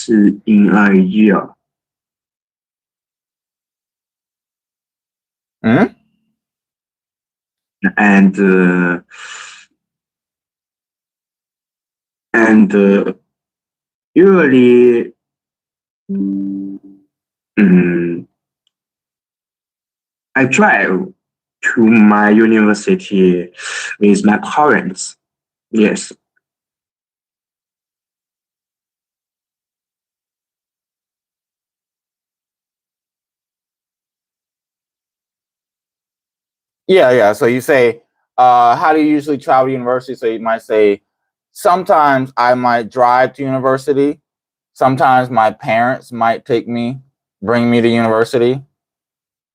in a year. And usually I drive to my university with my parents. Yes. Yeah. So you say, how do you usually travel to university? So you might say, sometimes I might drive to university. Sometimes my parents might bring me to university.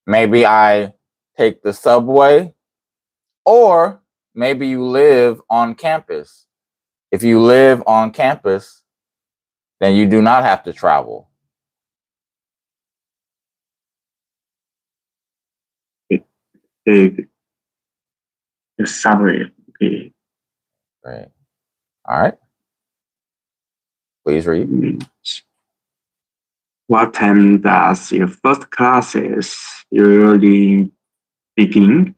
Maybe I take the subway, or maybe you live on campus. If you live on campus, then you do not have to travel. The subway. Okay. Right. All right. Please read. What time does your first classes usually begin?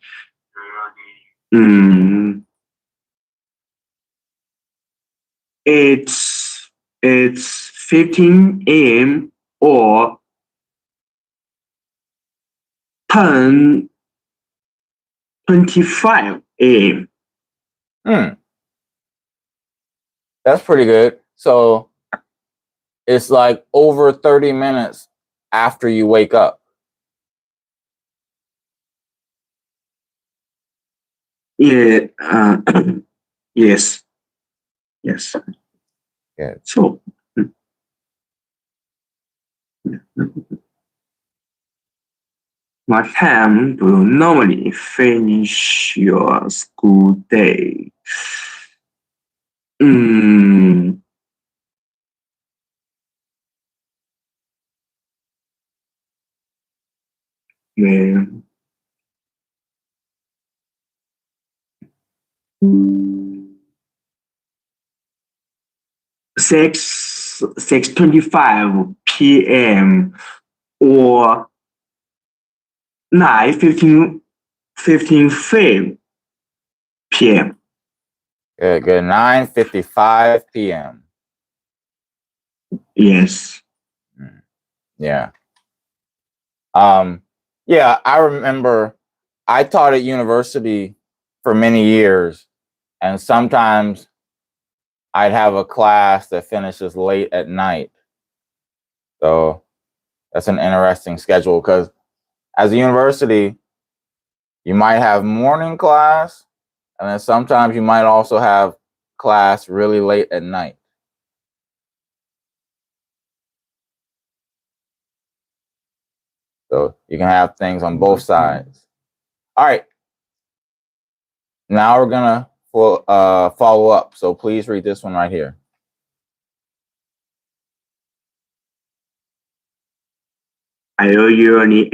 It's 15 a.m. or 10:25 a.m. That's pretty good. So it's like over 30 minutes after you wake up. Yeah. Yes. Yeah. So. What time do you normally finish your school day? Yeah. 6:25 p.m. or 9:15 p.m. Good. 9:55 p.m. Yes. Yeah. Yeah, I remember I taught at university for many years, and sometimes I'd have a class that finishes late at night. So that's an interesting schedule, because as a university, you might have morning class, and then sometimes you might also have class really late at night. So you can have things on both sides. All right. Now we're gonna follow up. So please read this one right here. Are you usually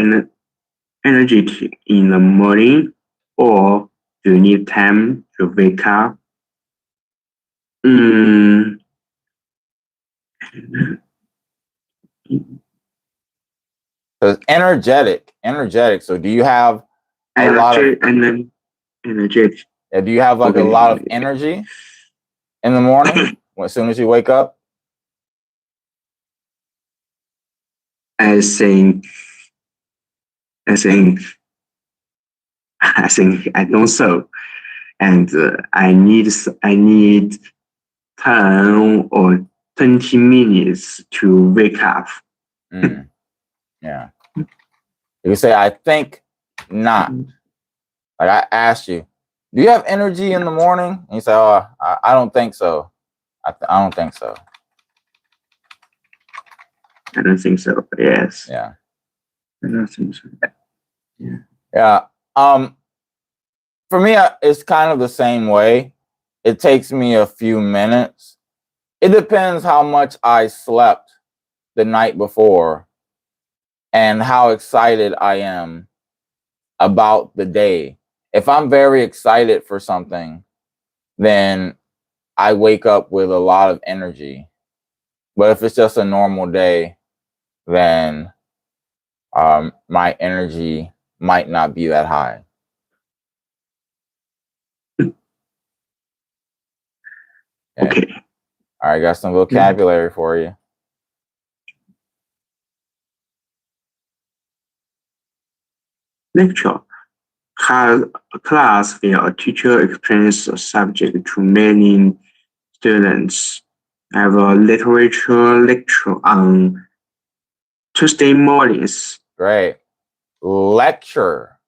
energetic in the morning, or do you need time to wake up? Because energetic. So do you have a lot of energetic? Do you have like a lot of energy in the morning as soon as you wake up? I think I don't so, and I need 10 or 20 minutes to wake up. Yeah. You say, I think not. Like I asked you, do you have energy in the morning? And you say, oh, I don't think so. I don't think so. I don't think so. Yes. Yeah. I don't think so. Yeah. For me, it's kind of the same way. It takes me a few minutes. It depends how much I slept the night before and how excited I am about the day. If I'm very excited for something, then I wake up with a lot of energy. But if it's just a normal day, then my energy might not be that high. Okay. All right, got some vocabulary for you. Lecture. Class where a teacher explains a subject to many students. I have a literature lecture on Tuesday mornings. Great. Lecture.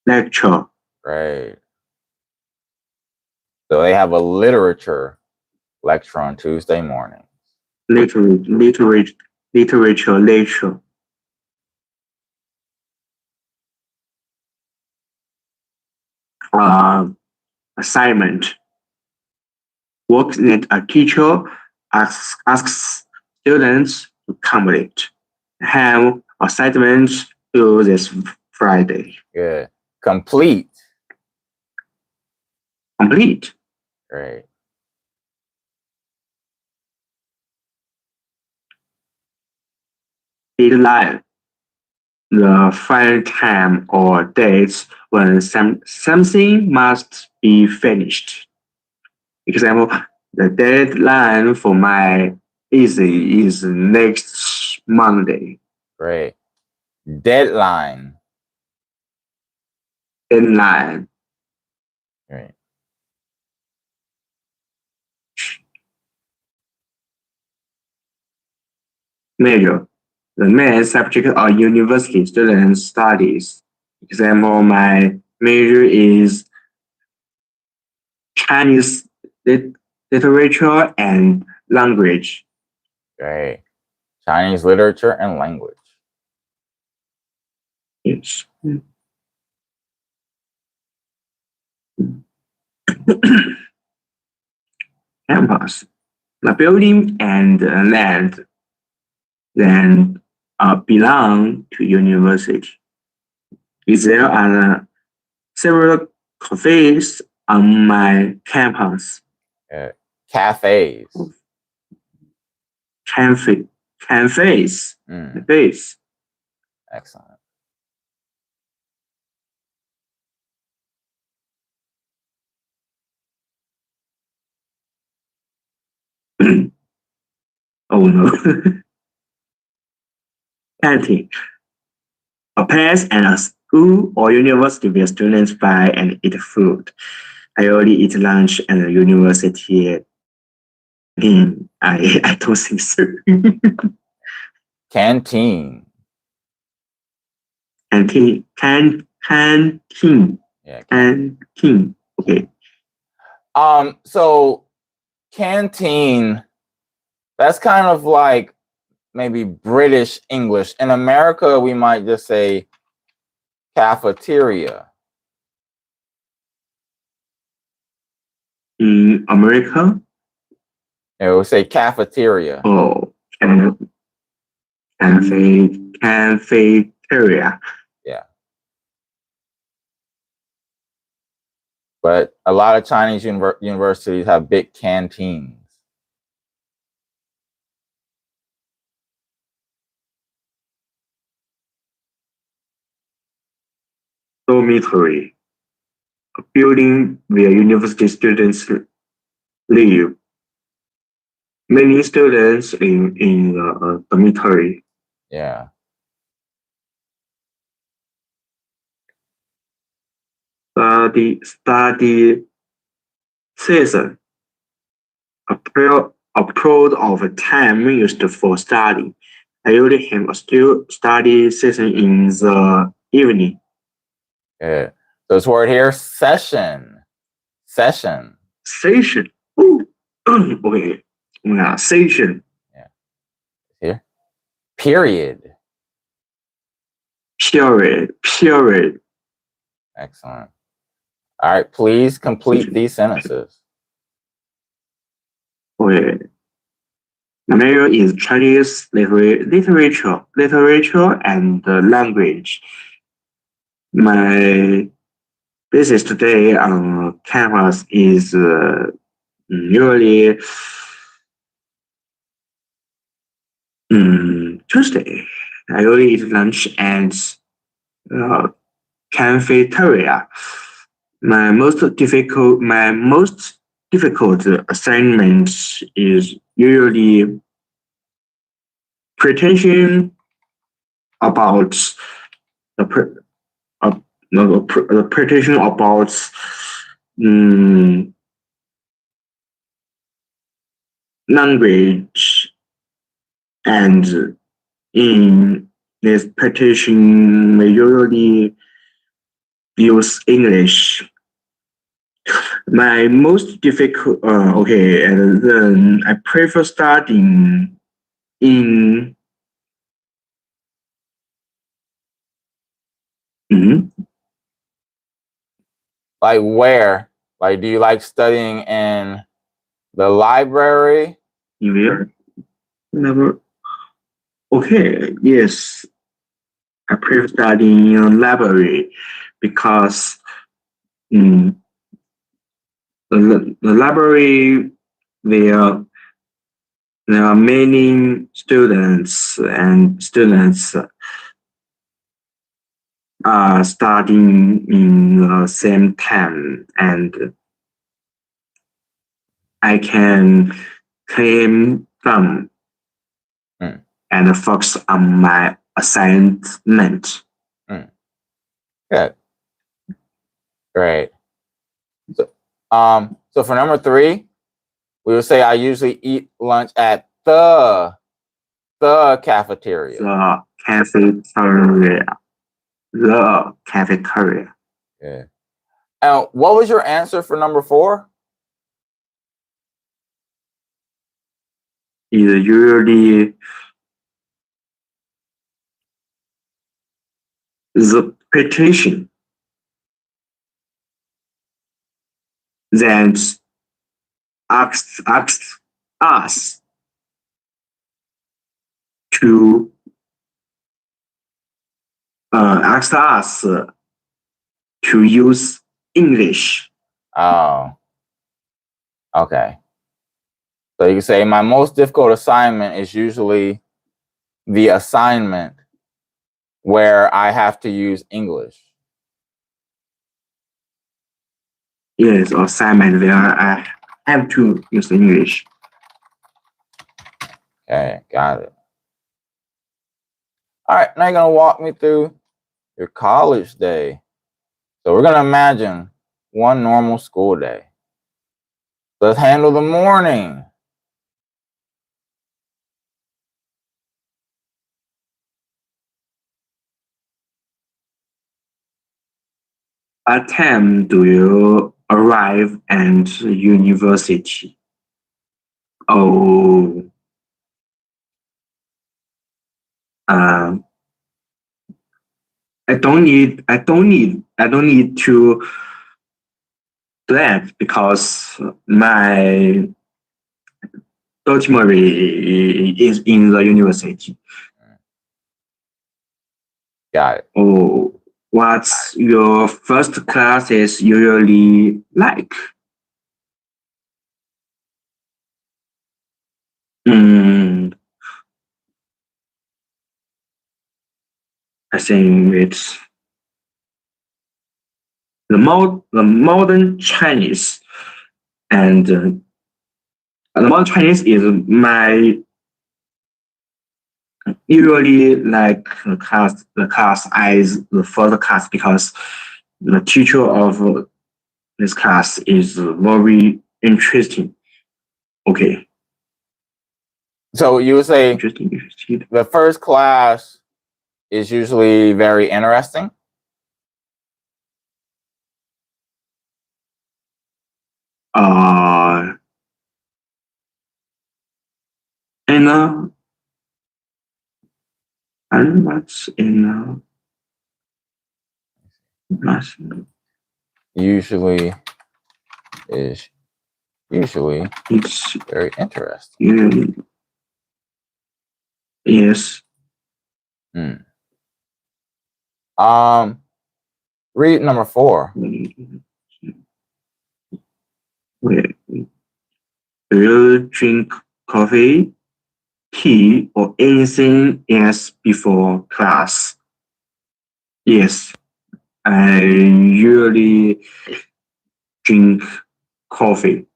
Lecture. Great. So they have a literature lecture on Tuesday morning. Literature lecture. Assignment. Work that a teacher asks students to complete. Have assignments due this Friday. Good. Complete. Complete. Great. Deadline. The final time or dates when something must be finished. Example, the deadline for my essay is next Monday. Great. Deadline. Deadline. Great. Major. The main subject of university student studies. Example, my major is Chinese literature and language. Great. Chinese literature and language. Yes. Campus. The building and land then belong to university. There are several cafes on my campus. Cafes. Cafes. Cafes. Excellent. Oh no. Canteen. A place and a school or university where students buy and eat food. I already eat lunch at the university. I don't think so. Canteen. Canteen. Yeah. Canteen. Okay. So canteen, that's kind of like maybe British English. In America, we might just say cafeteria. In America? It would say cafeteria. Oh, cafeteria. Yeah. But a lot of Chinese universities have big canteens. Dormitory. A building where university students live. Many students in the dormitory. Yeah. Study season. A period of time used for study. I usually have a study session in the evening. Yeah. So this word here, session. Session. Session. Ooh. Okay. Yeah, session. Yeah. Here. Period. Period. Excellent. All right, please complete these sentences. Okay. My major is Chinese literature and language. My business today on campus is usually Tuesday, I usually eat lunch at cafeteria. My most difficult assignment is usually pretension about the pre- no, the pretension about language, and in this petition we usually use English. My most difficult, okay, and then I prefer studying in, Like where? Like, do you like studying in the library? where? Never. Okay, yes, I prefer studying in a library because the library, there there are many students, and students are studying in the same time, and I can claim them and focus on my assignment. Good. Great. So for number 3, we would say I usually eat lunch at the cafeteria. The cafeteria. The cafeteria. Yeah. And what was your answer for number 4? Is usually the petition that asks us to use English. Oh, okay. So you can say my most difficult assignment is usually the assignment where I have to use English. Yes, assignment where I have to use English. Okay, got it. All right, now you're going to walk me through your college day. So we're going to imagine one normal school day. Let's handle the morning. What time do you arrive at university? Oh, I don't need to do that because my dormitory is in the university. Got it. Oh, what's your first classes usually like? I think it's the modern Chinese, and the modern Chinese is my usually like the class as the first class because the teacher of this class is very interesting. Okay. So you would say Interesting. the first class is usually very interesting? And what's in Usually is it's very interesting. Yes. Read number 4. Wait. Do you drink coffee? tea or anything else before class? Yes, I usually drink coffee,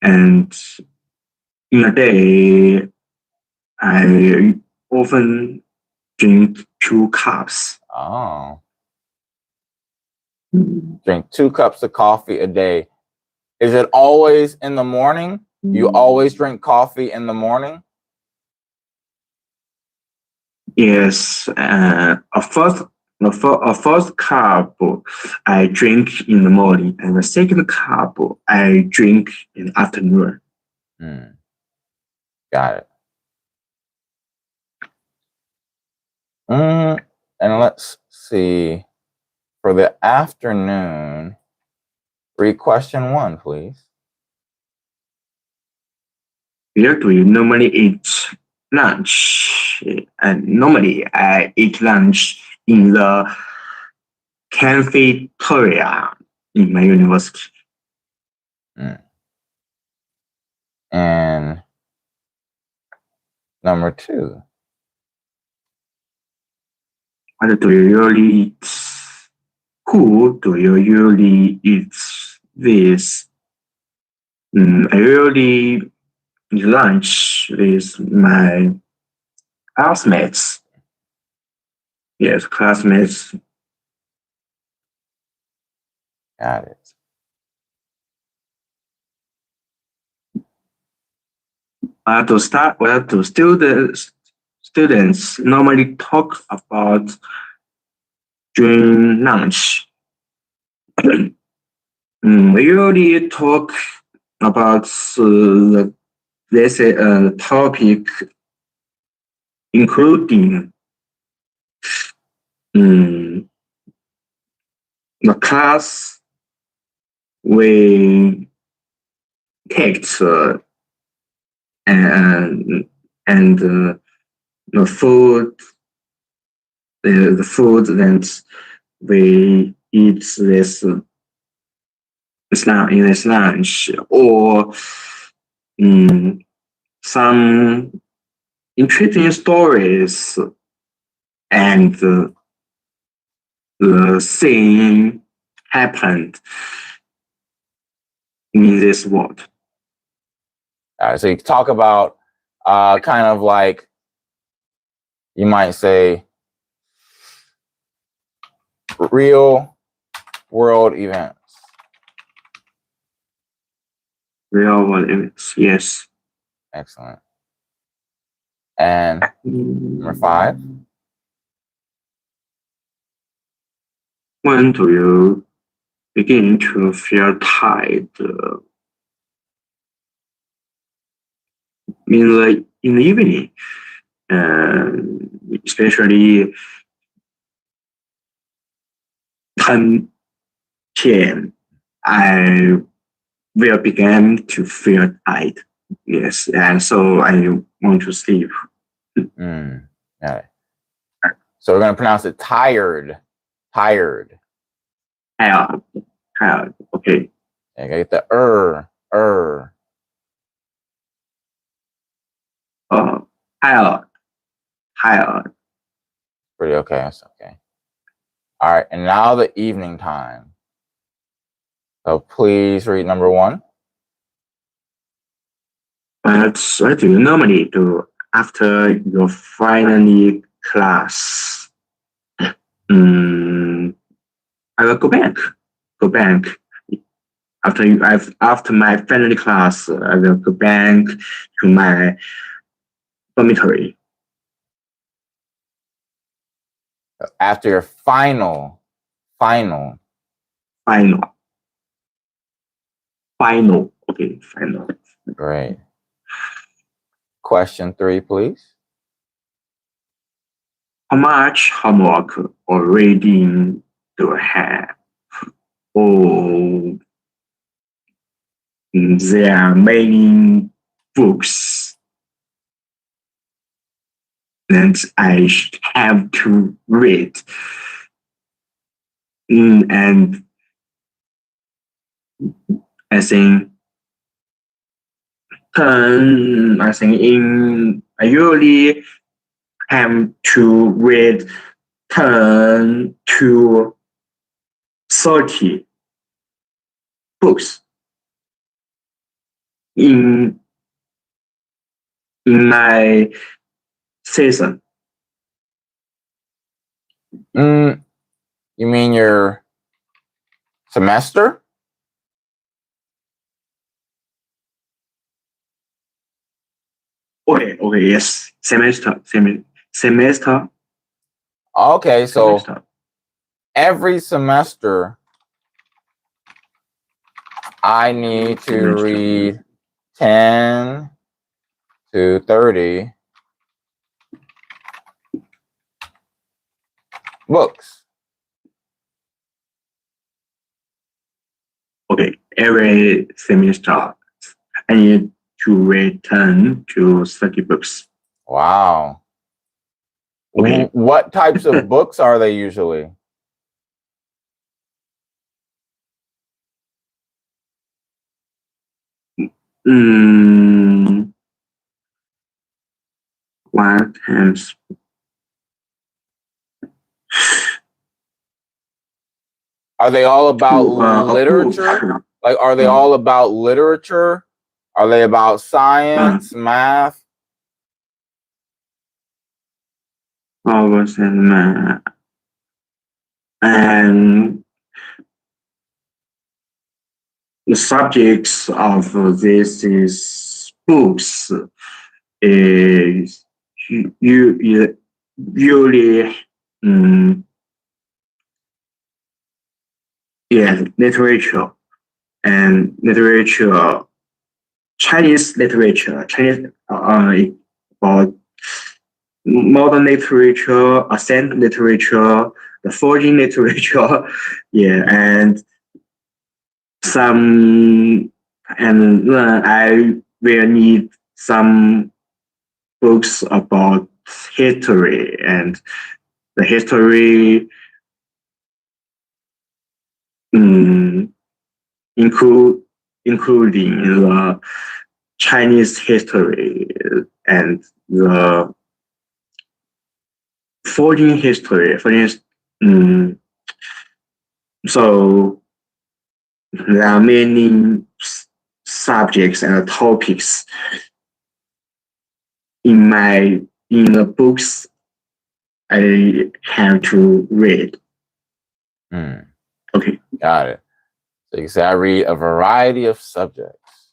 and in a day, I often drink 2 cups. Oh, drink 2 cups of coffee a day. Is it always in the morning? You always drink coffee in the morning? Yes, a first cup I drink in the morning, and the second cup I drink in the afternoon. Got it. And let's see. For the afternoon, read question 1, please. Where do you normally eat lunch? And normally I eat lunch in the cafeteria in my university. And number 2. What do you usually eat? Who do you usually eat with? I usually eat lunch with my classmates. Yes, classmates. Got it. What do students normally talk about during lunch? We usually talk about the topic, including the class we take, and the food, the food that we eat this in this lunch, or some interesting stories and the thing happened in this world. So you talk about kind of like, you might say, real world events. Real world events, yes. Excellent. And number 5. When do you begin to feel tired? In the evening, especially 10 p.m., I will begin to feel tired. Yes, and so I want to sleep. Yeah. So we're going to pronounce it tired. Tired. Tired. Okay. I get the Tired. Pretty okay. That's okay. All right. And now the evening time. So please read number 1. What do you normally do after your final class? I will go back. After my final class, I will go back to my dormitory. After your final. Okay, final. Great. Question 3, please. How much homework or reading do I have? Oh, there are many books that I have to read. And I think 10, I think I usually have to read 10 to 30 books in my season. You mean your semester? Okay, yes, semester. Okay, so every semester I need to read 10 to 30 books. Okay, every semester I need to read 10 to 30 books. Wow. Okay. What types of books are they usually? One times. Are they all about literature? Like, are they all about literature? Are they about science, math? And the subjects of this is books is you usually literature and literature, Chinese literature, about modern literature, accent literature, the foreign literature, and some, and I will need some books about history and the history including the Chinese history and the foreign history. So there are many subjects and topics in the books I have to read. Okay. Got it. So you say I read a variety of subjects.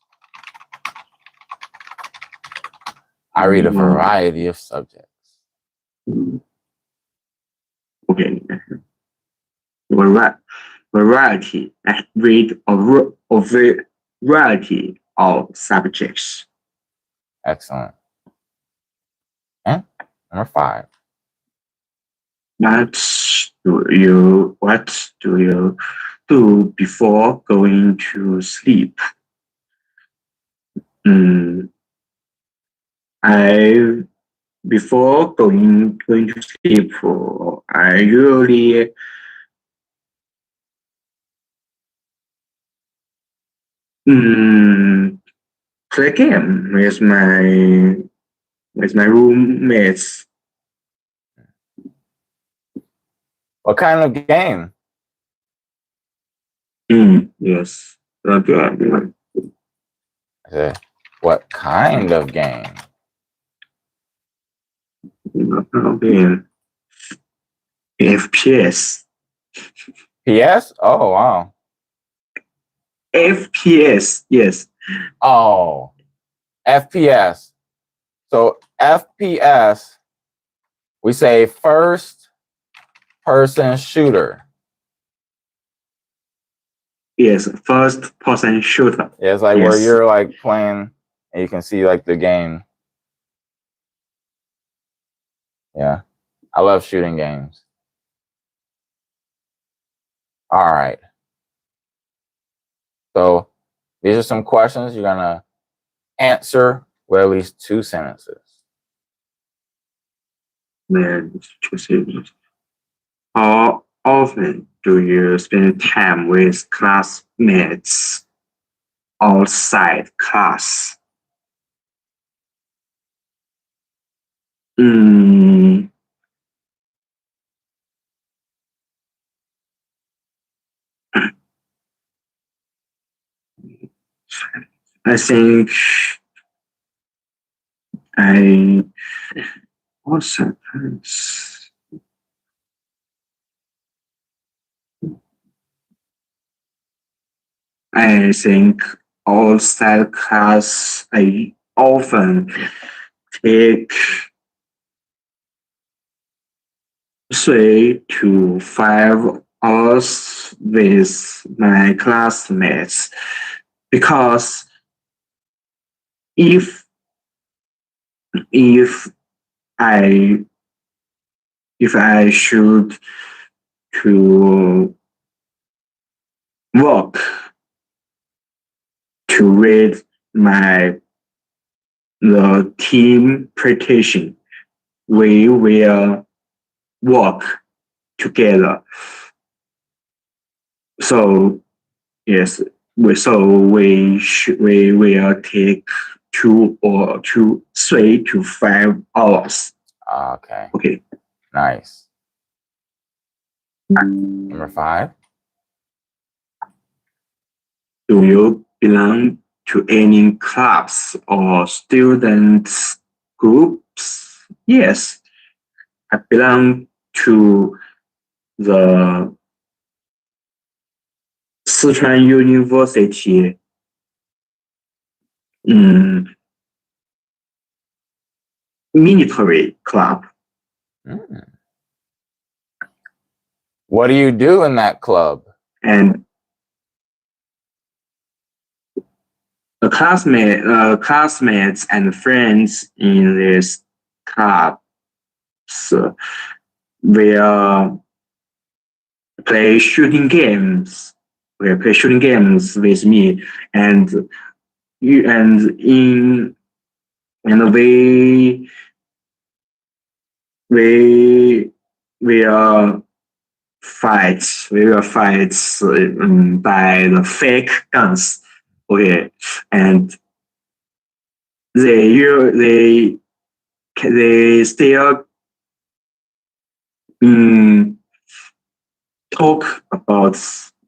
I read a variety of subjects. Okay. Variety. I read a variety of subjects. Excellent. And number 5. What do you do before going to sleep? Before going to sleep, I usually play game with my roommates. What kind of game? Yes. Okay. I say, what kind of game? FPS. PS? Oh, wow. FPS, yes. Oh, FPS. So FPS, we say first person shooter. Yes, first person shooter. Yeah, it's like where you're like playing and you can see like the game. Yeah, I love shooting games. All right. So these are some questions you're gonna answer with at least 2 sentences. How often do you spend time with classmates outside class? Mm, I think I what sentence? I think outside class I often take 3 to 5 hours with my classmates because if if I if I should to work to read the team presentation, we will work together. So yes, we will take 3 to 5 hours. Okay. Okay. Nice. Number 5. Do you belong to any clubs or students groups? Yes, I belong to the Sichuan University military club. What do you do in that club? And the classmates and friends in this club will play shooting games. Will play shooting games with me, and we will fight. We will fight by the fake guns. Okay, and they still talk about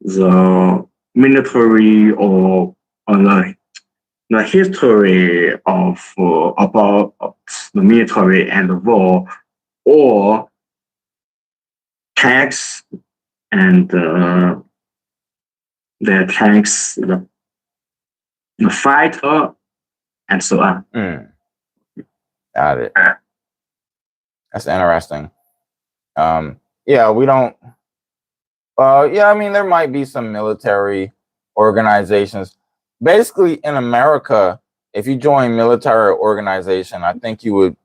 the military or the history of about the military and the war, or tanks and the tanks, the fighter, and so on. Got it. That's interesting. Yeah, we don't. Yeah, I mean, there might be some military organizations. Basically, in America, if you join military organization, I think you would.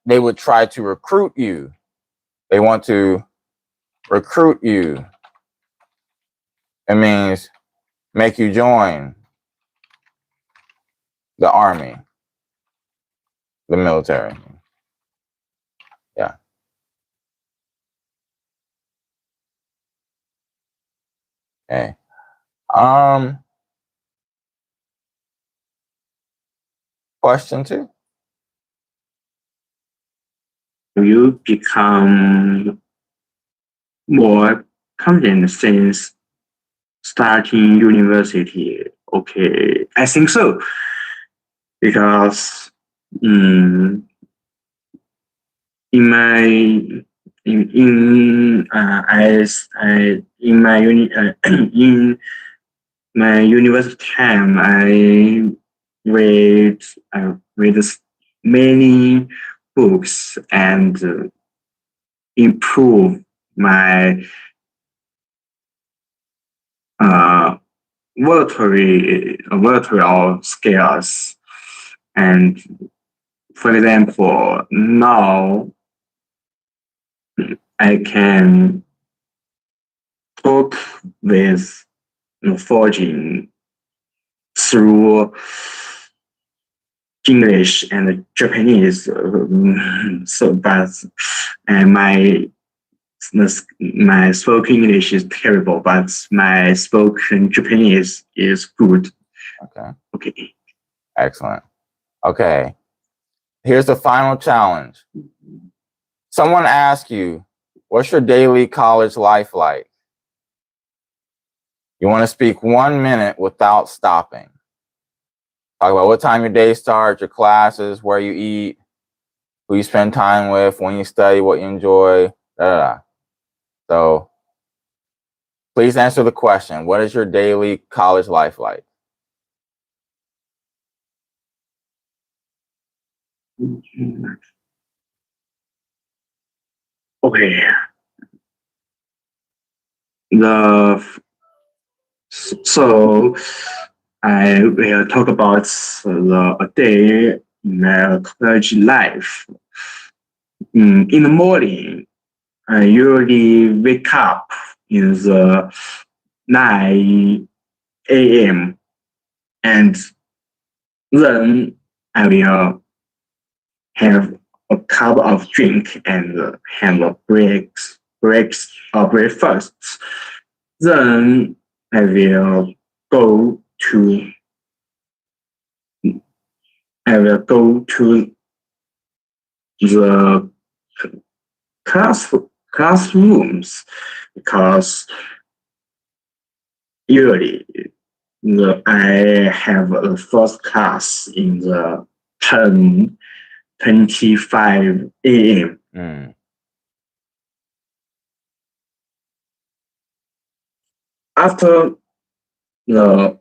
They would try to recruit you. They want to recruit you. It means make you join the army, the military. Yeah. Okay. Question 2. You become more confident since starting university. Okay, I think so, because in my in my in my university time, I read many books and improve my military skills. And for example, now I can talk with forging through English and Japanese. My spoken English is terrible, but my spoken Japanese is good. Okay. Okay. Excellent. Okay. Here's the final challenge. Someone asks you, what's your daily college life like? You want to speak 1 minute without stopping. Talk about what time your day starts, your classes, where you eat, who you spend time with, when you study, what you enjoy, da, da, da. So please answer the question. What is your daily college life like? Okay. So I will talk about a day in my college life. In the morning, I usually wake up in the 9 a.m. and then I will have a cup of drink and have a breakfast. Then I will go to I will go to the classrooms because usually I have a first class in the 10:25 a.m. After the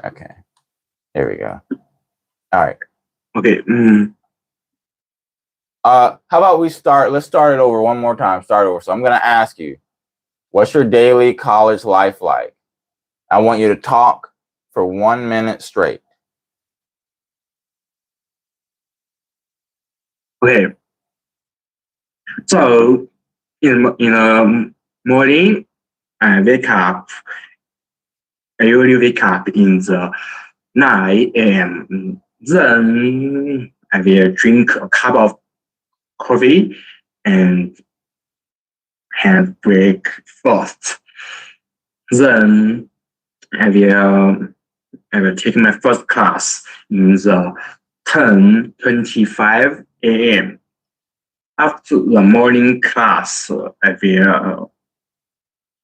Okay, here we go. All right. Okay. How about let's start it over one more time. Start over. So I'm going to ask you, what's your daily college life like? I want you to talk for 1 minute straight. Okay. So in the morning, I wake up. I usually wake up in the 9 a.m. Then I will drink a cup of coffee and have breakfast. Then I will take my first class in the 10:25 a.m. After the morning class, I will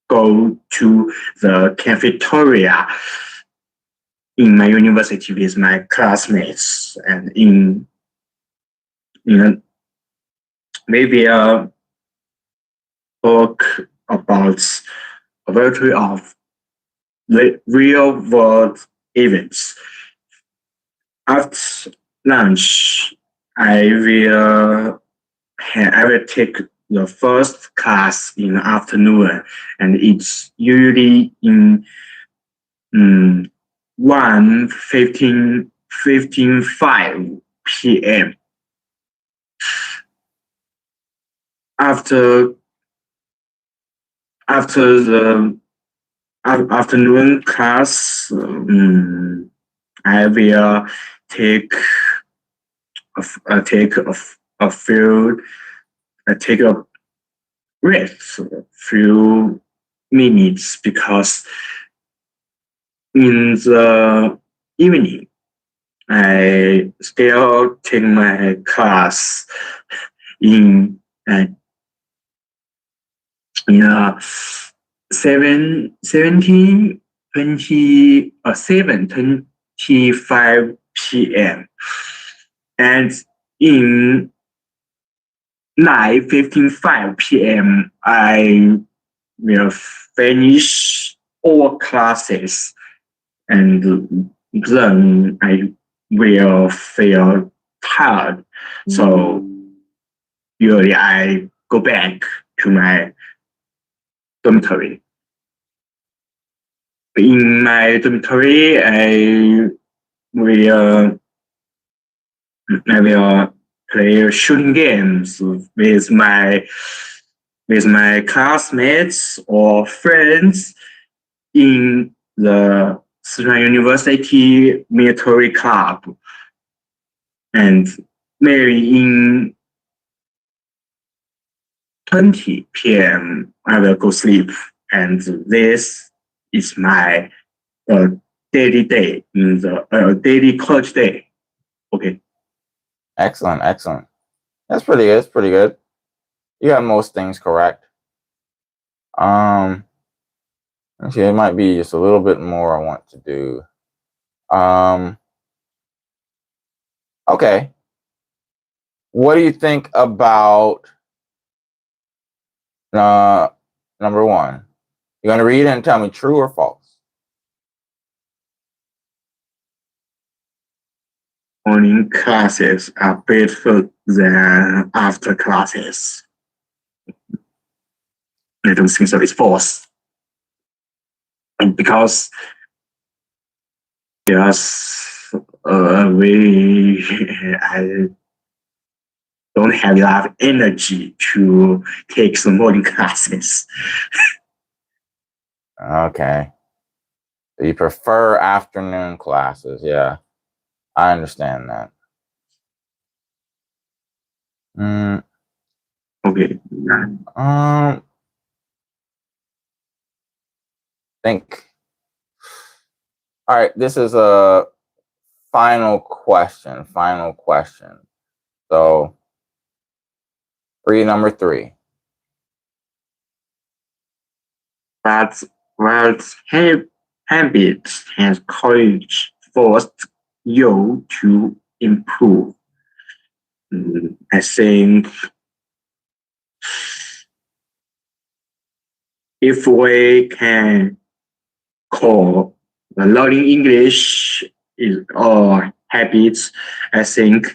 go to the cafeteria in my university with my classmates and maybe talk about a variety of real world events. After lunch, I will take the first class in the afternoon, and it's usually in 1:15 p.m. After the afternoon class, I will take a few take a rest a few minutes because in the evening I still take my class in in 7:25 p.m. and in 9:55 p.m. I will finish all classes and then I will feel tired. So usually I go back to my dormitory. In my dormitory, will I will play shooting games with my classmates or friends in the Sichuan University military club, and maybe in 20 p.m. I will go sleep, and this is my daily day in the daily college day. Okay. Excellent, excellent. That's pretty good. That's pretty good. You have most things correct. Actually, it might be just a little bit more I want to do. Okay. What do you think about number one? You're going to read it and tell me true or false. Morning classes are better than after classes. I don't think so. It's false. And because yes, I don't have enough energy to take some morning classes. Okay. So you prefer afternoon classes. Yeah, I understand that. Okay. Think. All right, this is a final question. Final question. So, number three. But what habits has college forced you to improve? I think if we can call learning English is habits, I think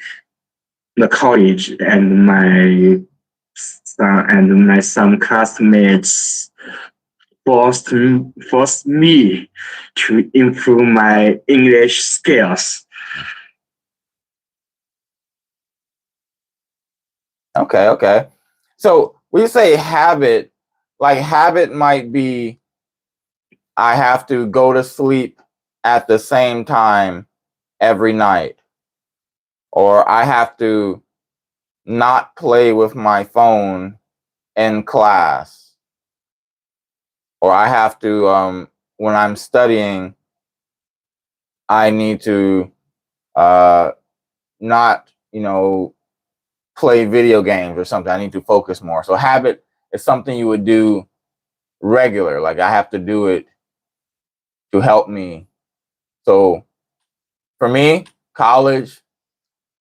the college and my some classmates forced me to improve my English skills. Okay, okay. So when you say habit, like habit might be I have to go to sleep at the same time every night, or I have to not play with my phone in class, or I have to when I'm studying, I need to not play video games or something. I need to focus more. So habit is something you would do regular. Like I have to do it to help me. So for me, college,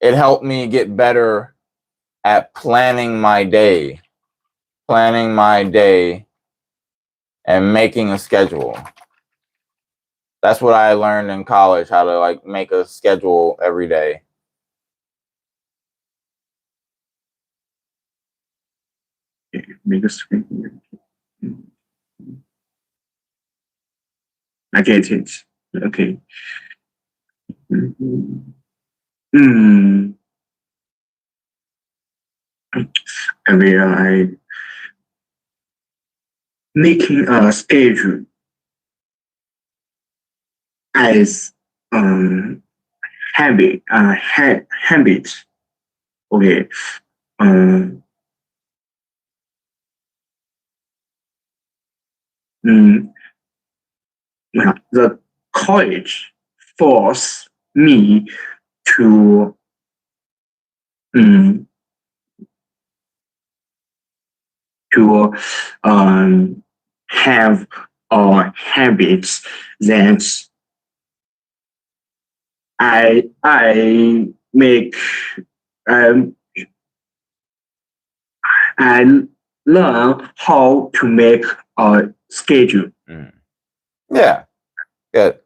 it helped me get better at planning my day and making a schedule. That's what I learned in college, how to like make a schedule every day. I get it. Okay. I making a schedule as habit. Okay. Um, mm, the college forced me to to have habits that I make I learn how to make a schedule. Yeah, good.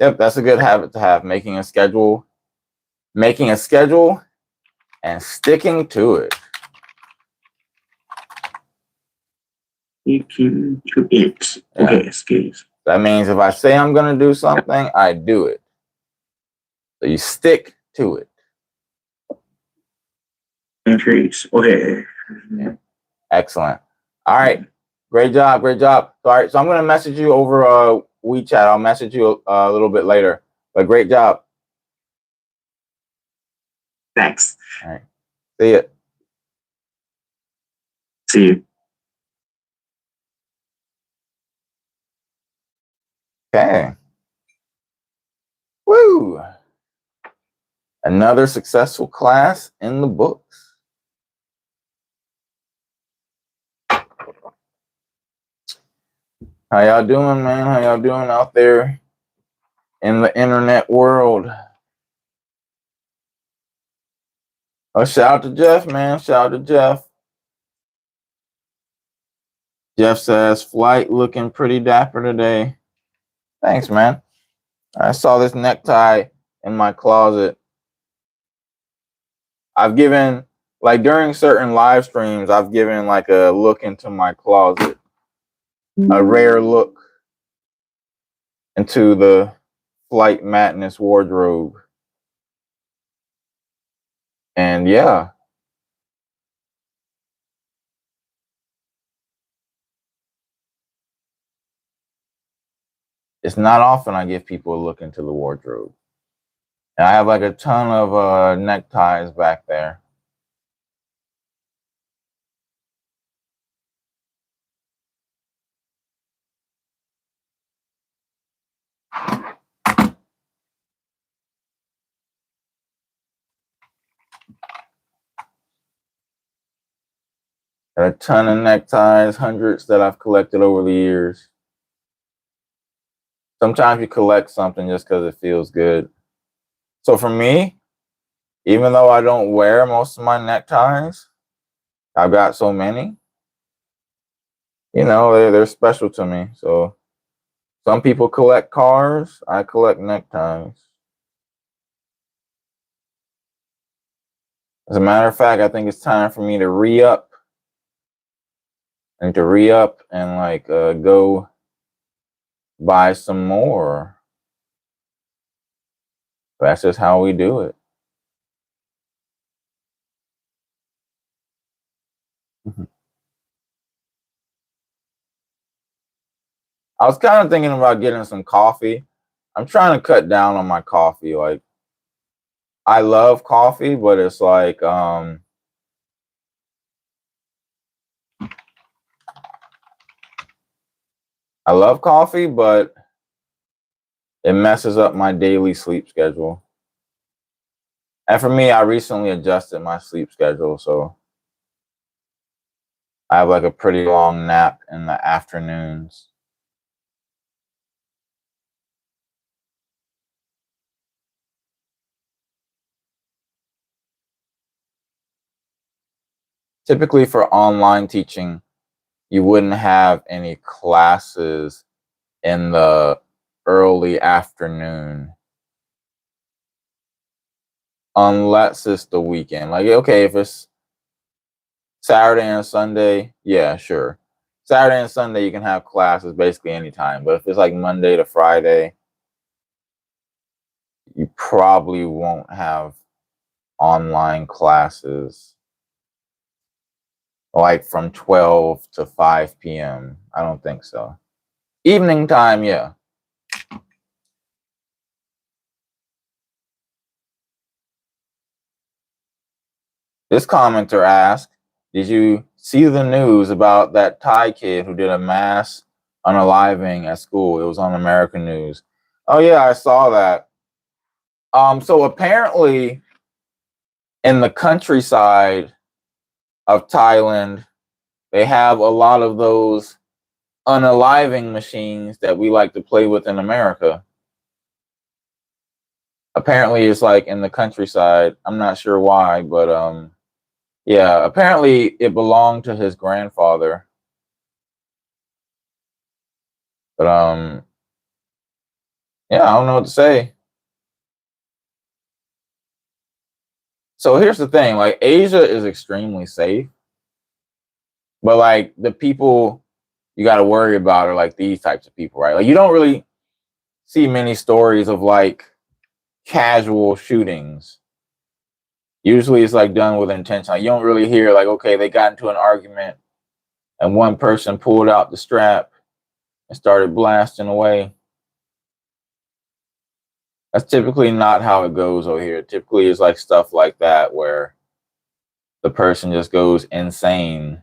Yep, that's a good habit to have. Making a schedule and sticking to it. Sticking to it. Yeah. Okay, skills. That means if I say I'm going to do something, I do it. So you stick to it. Increase. Okay. Yeah. Excellent. All right. Great job. Great job. All right. So I'm going to message you over WeChat. I'll message you a little bit later. But great job. Thanks. All right. See ya. See you. Okay. Woo. Another successful class in the books. How y'all doing, man? How y'all doing out there in the internet world? Oh, shout out to Jeff, man. Shout out to Jeff. Jeff says, flight looking pretty dapper today. Thanks, man. I saw this necktie in my closet. I've given, like during certain live streams, I've given like a look into my closet. A rare look into the Flight Madness wardrobe. And yeah. It's not often I give people a look into the wardrobe. And I have like a ton of neckties back there. A ton of neckties, hundreds that I've collected over the years. Sometimes you collect something just because it feels good. So for me, even though I don't wear most of my neckties, I've got so many. You know, they're special to me. So some people collect cars. I collect neckties. As a matter of fact, I think it's time for me to re-up. And to re-up and like go buy some more. That's just how we do it. I was kind of thinking about getting some coffee. I'm trying to cut down on my coffee. Like, I love coffee, but it's like, I love coffee, but it messes up my daily sleep schedule. And for me, I recently adjusted my sleep schedule, so I have like a pretty long nap in the afternoons. Typically for online teaching, you wouldn't have any classes in the early afternoon unless it's the weekend. Like, okay, if it's Saturday and Sunday, yeah, sure. Saturday and Sunday, you can have classes basically anytime. But if it's like Monday to Friday, you probably won't have online classes like from 12 to 5 p.m. I don't think so. Evening time, yeah. This commenter asked, did you see the news about that Thai kid who did a mass unaliving at school? It was on American news. Oh yeah, I saw that. So apparently in the countryside of Thailand, they have a lot of those unaliving machines that we like to play with in America. Apparently it's like in the countryside. I'm not sure why, but yeah, apparently it belonged to his grandfather. But yeah, I don't know what to say. So here's the thing, like Asia is extremely safe, but like the people you got to worry about are like these types of people, right? Like you don't really see many stories of like casual shootings. Usually it's like done with intention. Like, you don't really hear like, okay, they got into an argument and one person pulled out the strap and started blasting away. That's typically not how it goes over here. Typically it's like stuff like that where the person just goes insane.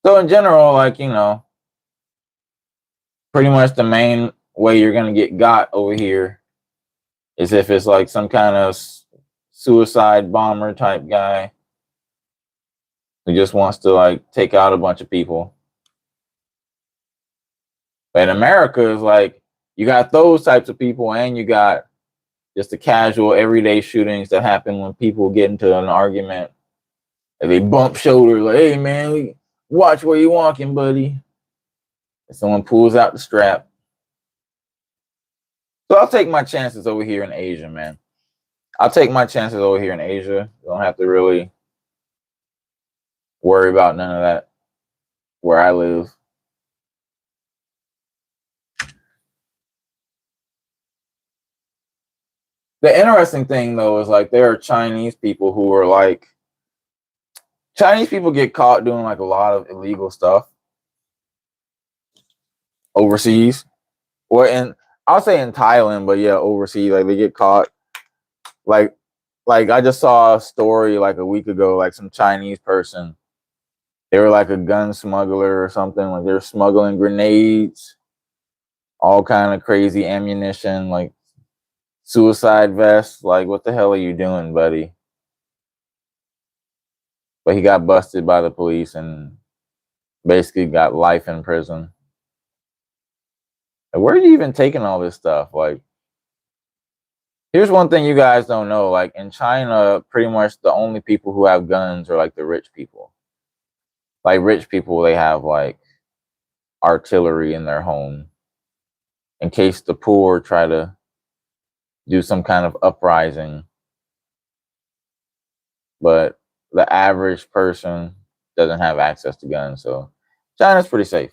So in general, like, you know, pretty much the main way you're going to get got over here is if it's like some kind of suicide bomber type guy who just wants to like take out a bunch of people. But in America, it's like you got those types of people and you got just the casual everyday shootings that happen when people get into an argument and they bump shoulders like, hey man, watch where you walking, buddy. And someone pulls out the strap. So I'll take my chances over here in Asia, man. I'll take my chances over here in Asia. You don't have to really worry about none of that where I live. The interesting thing though is like there are Chinese people who are like Chinese people get caught doing like a lot of illegal stuff overseas. Or in I'll say in Thailand, but yeah, overseas, like they get caught. Like I just saw a story like a week ago, like some Chinese person. They were like a gun smuggler or something. Like they're smuggling grenades, all kind of crazy ammunition, like suicide vests. Like, what the hell are you doing, buddy? But he got busted by the police and basically got life in prison. Like, where are you even taking all this stuff? Like, here's one thing you guys don't know. Like in China, pretty much the only people who have guns are like the rich people. Like rich people, they have like artillery in their home in case the poor try to do some kind of uprising. But the average person doesn't have access to guns. So China's pretty safe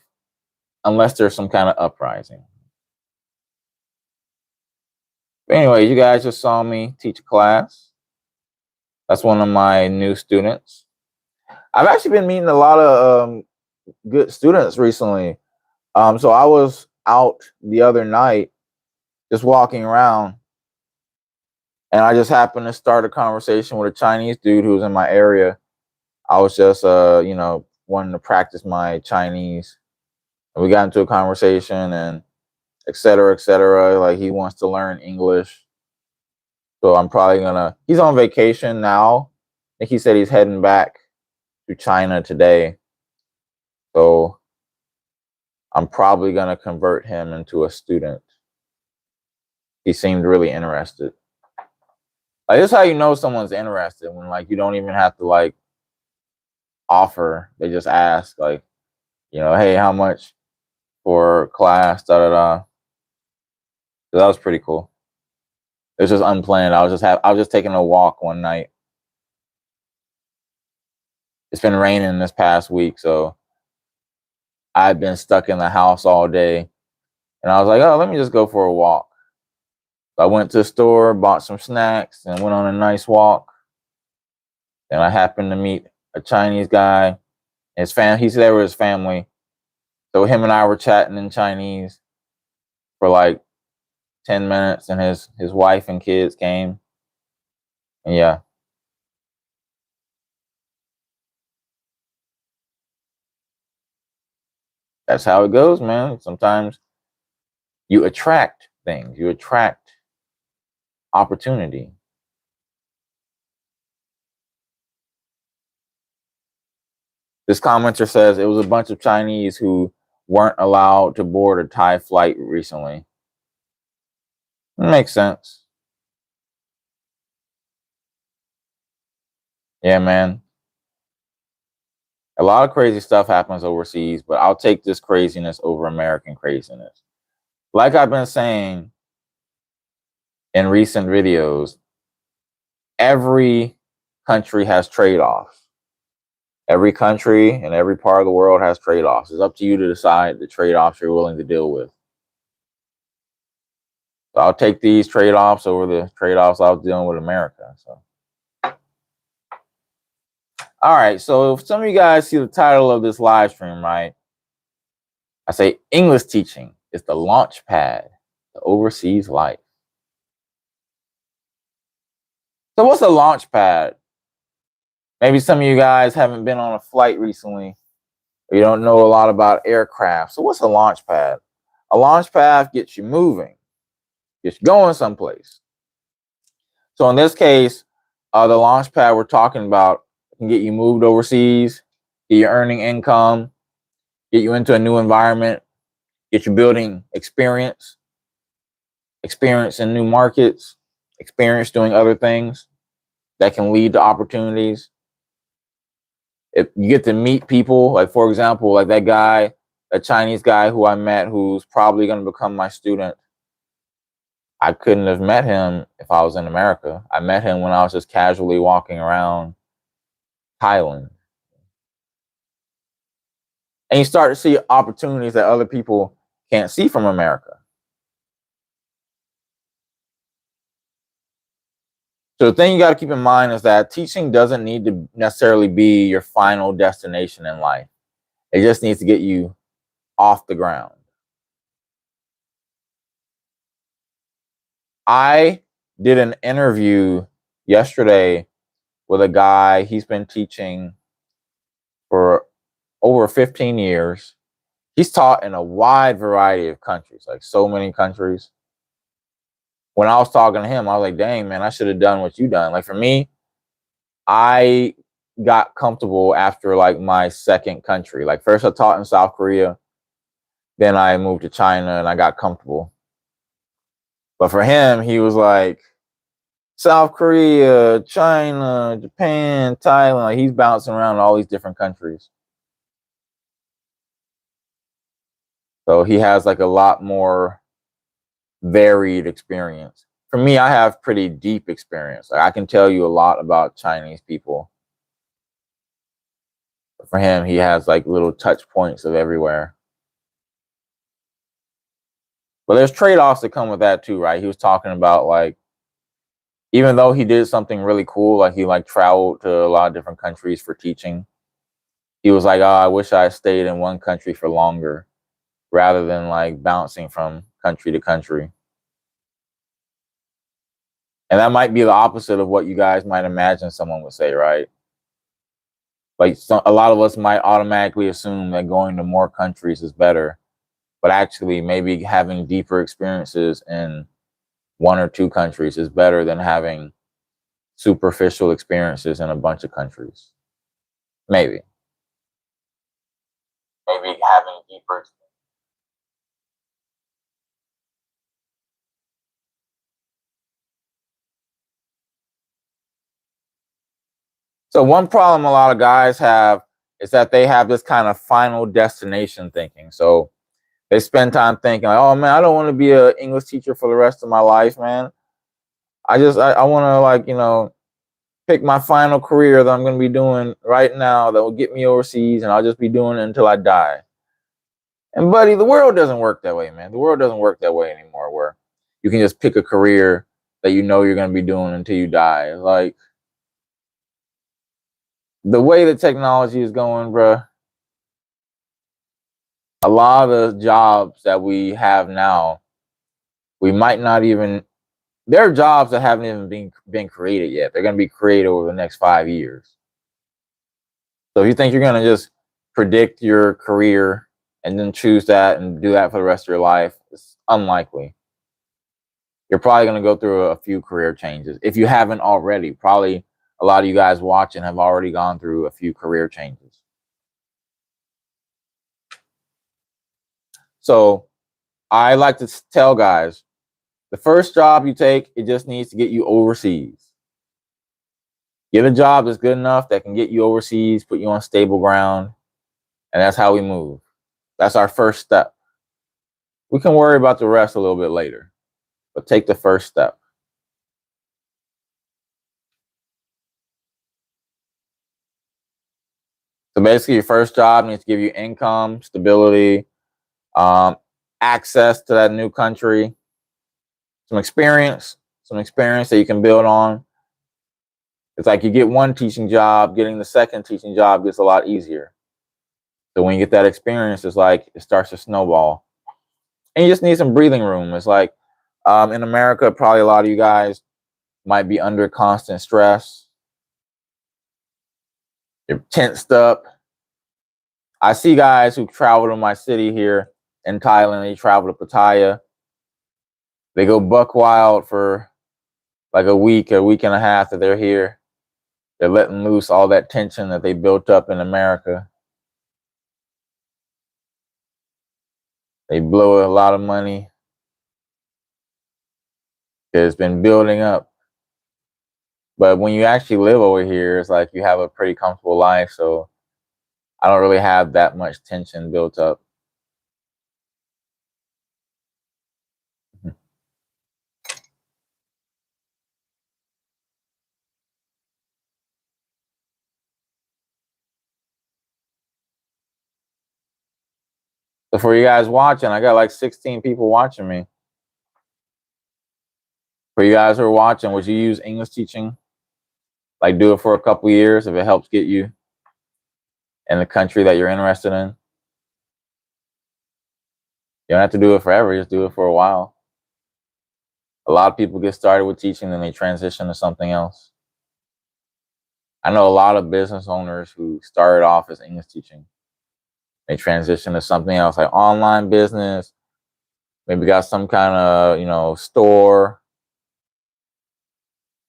unless there's some kind of uprising. But anyway, you guys just saw me teach a class. That's one of my new students. I've actually been meeting a lot of good students recently. So I was out the other night just walking around and I just happened to start a conversation with a Chinese dude who was in my area. I was just, you know, wanting to practice my Chinese. And we got into a conversation and et cetera, et cetera. Like he wants to learn English. So I'm probably he's on vacation now. I think he said he's heading back to China today. So I'm probably going to convert him into a student. He seemed really interested. Like, this is how you know someone's interested, when like you don't even have to like offer. They just ask, like, you know, hey, how much for class? Da da da. So that was pretty cool. It was just unplanned. I was just taking a walk one night. It's been raining this past week, so I've been stuck in the house all day. And I was like, oh, let me just go for a walk. So I went to the store, bought some snacks, and went on a nice walk. And I happened to meet a Chinese guy. His he's there with his family. So him and I were chatting in Chinese for like 10 minutes, and his wife and kids came. And yeah. That's how it goes, man. Sometimes you attract things. You attract opportunity. This commenter says it was a bunch of Chinese who weren't allowed to board a Thai flight recently. Makes sense. Yeah, man. A lot of crazy stuff happens overseas, but I'll take this craziness over American craziness. Like I've been saying in recent videos, every country has trade-offs. Every country and every part of the world has trade-offs. It's up to you to decide the trade-offs you're willing to deal with. So I'll take these trade-offs over the trade-offs I was dealing with America. So, all right. So if some of you guys see the title of this live stream, right? I say English teaching is the Launchpad to overseas life. So what's a Launchpad? Maybe some of you guys haven't been on a flight recently, or you don't know a lot about aircraft. So what's a Launchpad? A Launchpad gets you moving, gets you going someplace. So in this case, the Launchpad we're talking about can get you moved overseas, get you earning income, get you into a new environment, get you building experience in new markets, experience doing other things that can lead to opportunities. If you get to meet people, like for example, like that guy, that Chinese guy who I met, who's probably going to become my student. I couldn't have met him if I was in America. I met him when I was just casually walking around Thailand. And you start to see opportunities that other people can't see from America. So the thing you got to keep in mind is that teaching doesn't need to necessarily be your final destination in life. It just needs to get you off the ground. I did an interview yesterday with a guy. He's been teaching for over 15 years. He's taught in a wide variety of countries, like so many countries. When I was talking to him, I was like, dang, man, I should have done what you done. Like for me, I got comfortable after like my second country. Like first I taught in South Korea, then I moved to China and I got comfortable. But for him, he was like, South Korea, China, Japan, Thailand. Like he's bouncing around all these different countries. So he has like a lot more varied experience. For me, I have pretty deep experience. Like I can tell you a lot about Chinese people. But for him, he has like little touch points of everywhere. But there's trade-offs that come with that too, right? He was talking about like, even though he did something really cool, like he like traveled to a lot of different countries for teaching, he was like, oh, I wish I stayed in one country for longer rather than like bouncing from country to country. And that might be the opposite of what you guys might imagine someone would say, right? Like a lot of us might automatically assume that going to more countries is better, but actually maybe having deeper experiences in one or two countries is better than having superficial experiences in a bunch of countries. Maybe having deeper experiences. So one problem a lot of guys have is that they have this kind of final destination thinking. So they spend time thinking like, oh man, I don't want to be an English teacher for the rest of my life, man. I want to like, you know, pick my final career that I'm going to be doing right now that will get me overseas and I'll just be doing it until I die. And buddy, the world doesn't work that way, man. The world doesn't work that way anymore where you can just pick a career that you know you're going to be doing until you die. Like the way the technology is going, bruh, a lot of the jobs that we have now, we might not even, there are jobs that haven't even been created yet. They're going to be created over the next 5 years. So if you think you're going to just predict your career and then choose that and do that for the rest of your life, it's unlikely. you're probably going to go through a few career changes. If you haven't already, probably a lot of you guys watching have already gone through a few career changes. So I like to tell guys, the first job you take, it just needs to get you overseas. Get a job that's good enough that can get you overseas, put you on stable ground, and that's how we move. That's our first step. We can worry about the rest a little bit later, but take the first step. So basically, your first job needs to give you income, stability, access to that new country, some experience that you can build on. It's like you get one teaching job, getting the second teaching job gets a lot easier. So when you get that experience, it's like it starts to snowball. And you just need some breathing room. It's like in America, probably a lot of you guys might be under constant stress. You're tensed up. I see guys who travel to my city here in Thailand. They travel to Pattaya. They go buck wild for like a week and a half that they're here. They're letting loose all that tension that they built up in America. They blow a lot of money. It's been building up. But when you actually live over here, it's like you have a pretty comfortable life. So I don't really have that much tension built up. So for you guys watching, I got like 16 people watching me. For you guys who are watching, would you use English teaching? Like do it for a couple years if it helps get you in the country that you're interested in? You don't have to do it forever, just do it for a while. A lot of people get started with teaching, then they transition to something else. I know a lot of business owners who started off as English teaching. They transition to something else, like online business, maybe got some kind of, store,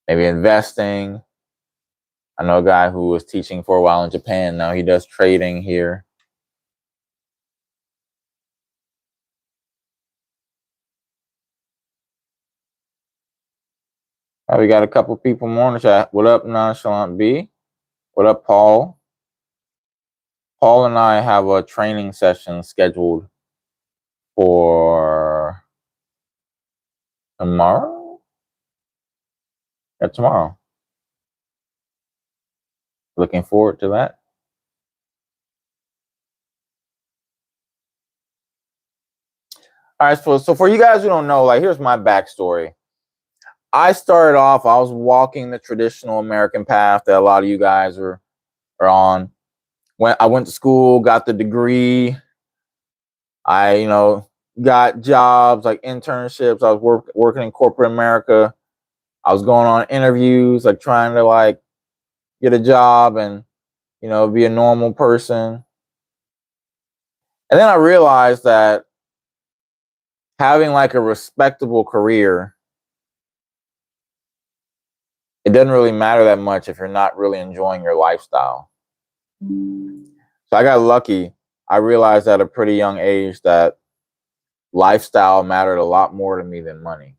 maybe investing. I know a guy who was teaching for a while in Japan. Now he does trading here. We got a couple people more in the chat. What up, Nonchalant B? What up, Paul? Paul and I have a training session scheduled for tomorrow? Yeah, tomorrow. Looking forward to that. All right, so for you guys who don't know, like, here's my backstory. I started off, I was walking the traditional American path that a lot of you guys are on. When I went to school, got the degree, I, got jobs like internships. I was working in corporate America. I was going on interviews, like trying to like get a job and, be a normal person. And then I realized that having like a respectable career, it doesn't really matter that much if you're not really enjoying your lifestyle. So I got lucky. I realized at a pretty young age that lifestyle mattered a lot more to me than money.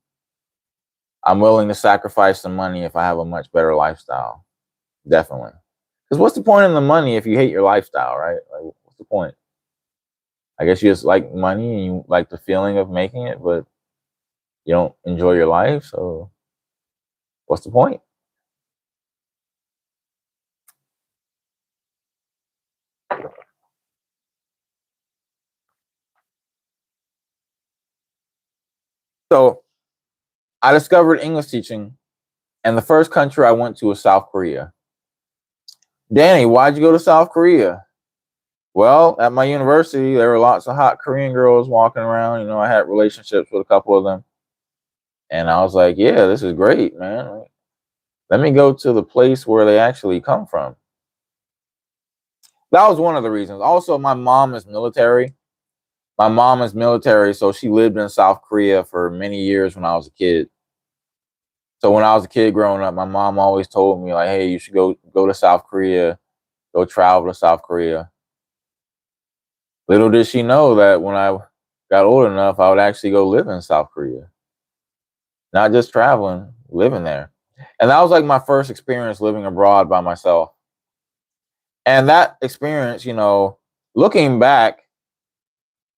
I'm willing to sacrifice some money if I have a much better lifestyle. Definitely. Because what's the point in the money if you hate your lifestyle, right? Like, what's the point? I guess you just like money and you like the feeling of making it, but you don't enjoy your life. So what's the point? So I discovered English teaching, and the first country I went to was South Korea. Danny, why'd you go to South Korea? Well, at my university, there were lots of hot Korean girls walking around. I had relationships with a couple of them. And I was like, yeah, this is great, man. Let me go to the place where they actually come from. That was one of the reasons. Also, my mom is military. So she lived in South Korea for many years when I was a kid. So when I was a kid growing up, my mom always told me like, hey, you should go to South Korea, go travel to South Korea. Little did she know that when I got old enough, I would actually go live in South Korea. Not just traveling, living there. And that was like my first experience living abroad by myself. And that experience, looking back,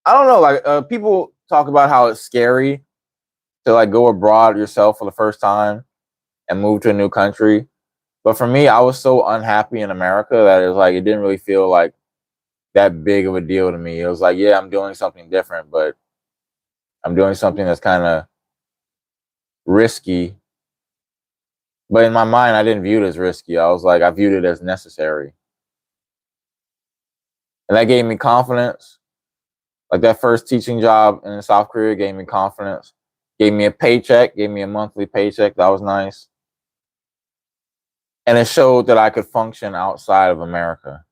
I don't know, like people talk about how it's scary to like go abroad yourself for the first time and move to a new country. But for me, I was so unhappy in America that it was like it didn't really feel like that big of a deal to me. It was like, yeah, I'm doing something different, but I'm doing something that's kind of risky. But in my mind, I didn't view it as risky. I viewed it as necessary. And that gave me confidence. Like that first teaching job in South Korea gave me confidence. Gave me a paycheck, gave me a monthly paycheck. That was nice. And it showed that I could function outside of America.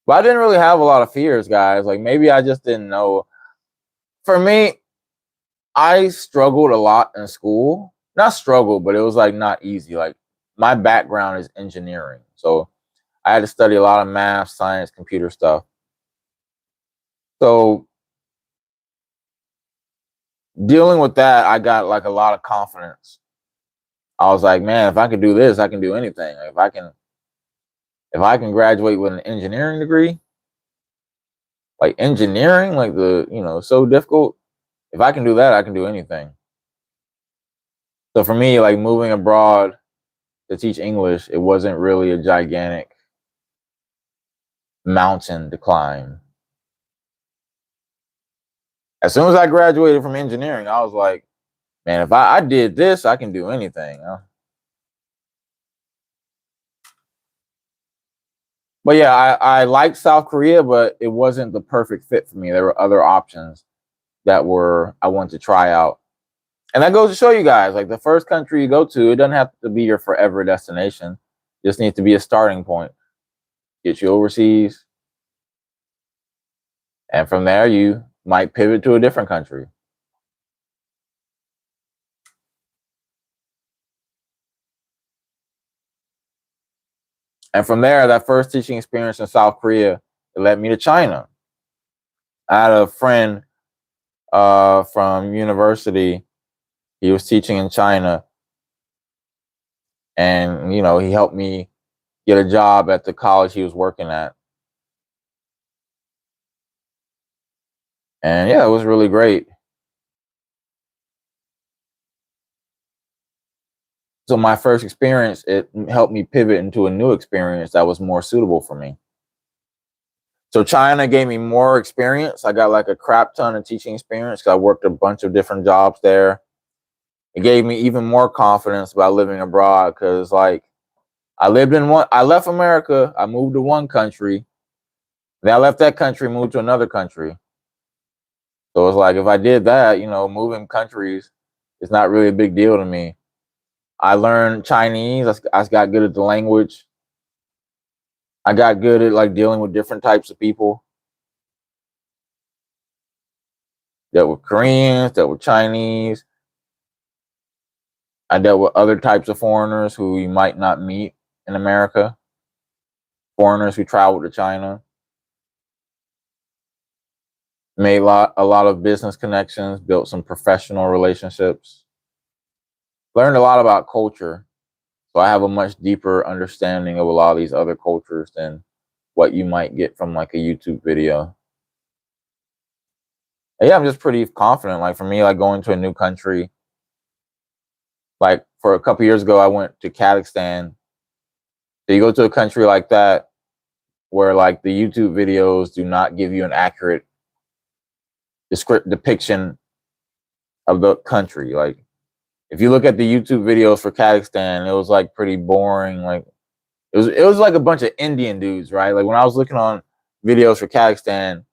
But I didn't really have a lot of fears, guys. Like maybe I just didn't know. For me, I struggled a lot in school. Not struggled, but it was like not easy. Like my background is engineering. So I had to study a lot of math, science, computer stuff. So dealing with that, I got like a lot of confidence. I was like, man, if I can do this, I can do anything. If I can graduate with an engineering degree, like engineering, like so difficult. If I can do that, I can do anything. So for me, like moving abroad to teach English, it wasn't really a gigantic mountain to climb. As soon as I graduated from engineering, I was like, man, if I did this, I can do anything. But yeah, I liked South Korea, but it wasn't the perfect fit for me. There were other options that I wanted to try out. And that goes to show you guys, like the first country you go to, it doesn't have to be your forever destination. It just needs to be a starting point. Get you overseas. And from there, you might pivot to a different country. And from there, that first teaching experience in South Korea, it led me to China. I had a friend from university. He was teaching in China. And, he helped me get a job at the college he was working at. And yeah, it was really great. So my first experience, it helped me pivot into a new experience that was more suitable for me. So China gave me more experience. I got like a crap ton of teaching experience because I worked a bunch of different jobs there. It gave me even more confidence about living abroad because like I left America, I moved to one country, then I left that country, moved to another country. So it's like if I did that, moving countries is not really a big deal to me. I learned Chinese. I got good at the language. I got good at like dealing with different types of people. Dealt with Koreans, dealt with Chinese. I dealt with other types of foreigners who you might not meet in America. Foreigners who traveled to China. Made a lot of business connections, built some professional relationships. Learned a lot about culture. So I have a much deeper understanding of a lot of these other cultures than what you might get from like a YouTube video. And yeah, I'm just pretty confident. Like for me, like going to a new country, like for a couple years ago, I went to Kazakhstan. So you go to a country like that where like the YouTube videos do not give you an accurate depiction of the country. Like if you look at the YouTube videos for Kazakhstan, it was like pretty boring. Like it was like a bunch of Indian dudes, right? Like when I was looking on videos for Kazakhstan,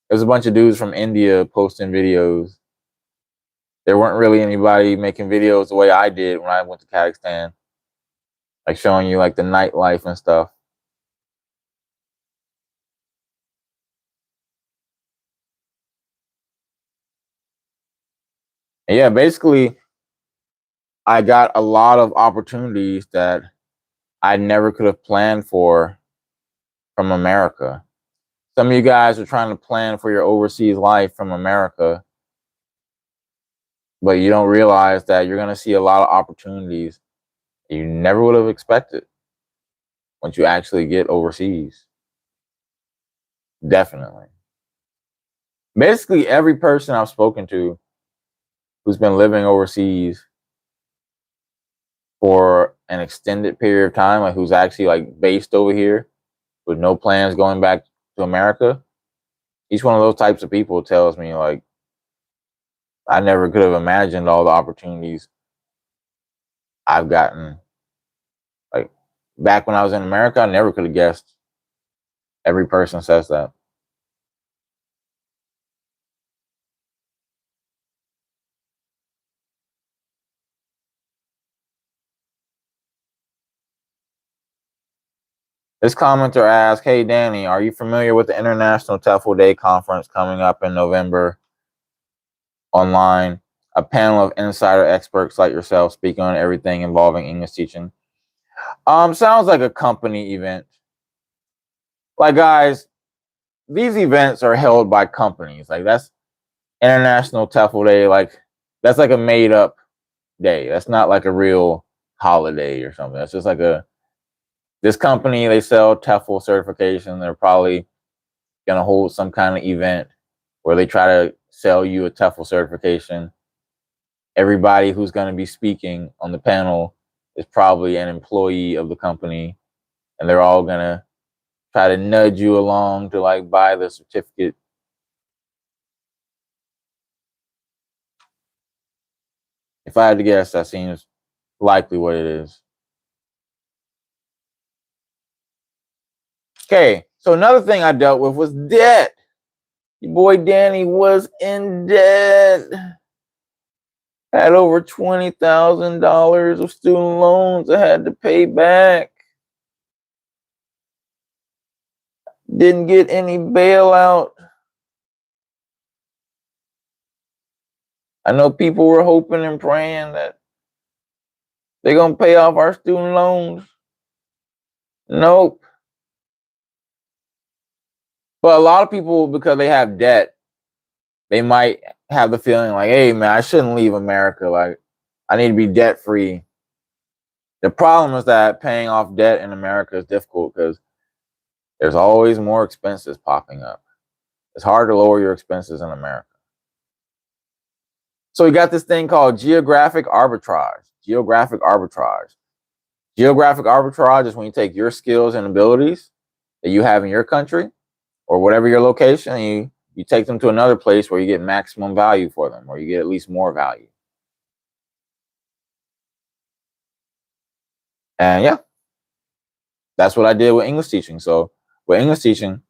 there's a bunch of dudes from India posting videos. There weren't really anybody making videos the way I did when I went to Kazakhstan, like showing you like the nightlife and stuff. And yeah, basically I got a lot of opportunities that I never could have planned for from America. Some of you guys are trying to plan for your overseas life from America, but you don't realize that you're going to see a lot of opportunities you never would have expected once you actually get overseas. Definitely. Basically, every person I've spoken to who's been living overseas for an extended period of time, like who's actually like based over here with no plans going back to America, each one of those types of people tells me like, I never could have imagined all the opportunities I've gotten. Like back when I was in America, I never could have guessed. Every person says that. This commenter asked, hey, Danny, are you familiar with the International TEFL Day conference coming up in November online? A panel of insider experts like yourself speaking on everything involving English teaching. Sounds like a company event. Like, guys, these events are held by companies. Like, that's International TEFL Day. Like, that's like a made up day. That's not like a real holiday or something. That's just like this company, they sell TEFL certification. They're probably going to hold some kind of event where they try to sell you a TEFL certification. Everybody who's going to be speaking on the panel is probably an employee of the company, and they're all going to try to nudge you along to like buy the certificate. If I had to guess, that seems likely what it is. Okay, so another thing I dealt with was debt. Your boy Danny was in debt. Had over $20,000 of student loans I had to pay back. Didn't get any bailout. I know people were hoping and praying that they're going to pay off our student loans. Nope. But a lot of people, because they have debt, they might have the feeling like, hey, man, I shouldn't leave America. Like, I need to be debt free. The problem is that paying off debt in America is difficult because there's always more expenses popping up. It's hard to lower your expenses in America. So we got this thing called geographic arbitrage. Geographic arbitrage. Geographic arbitrage is when you take your skills and abilities that you have in your country or whatever your location, and you take them to another place where you get maximum value for them, or you get at least more value. And yeah, that's what I did with English teaching. So with English teaching,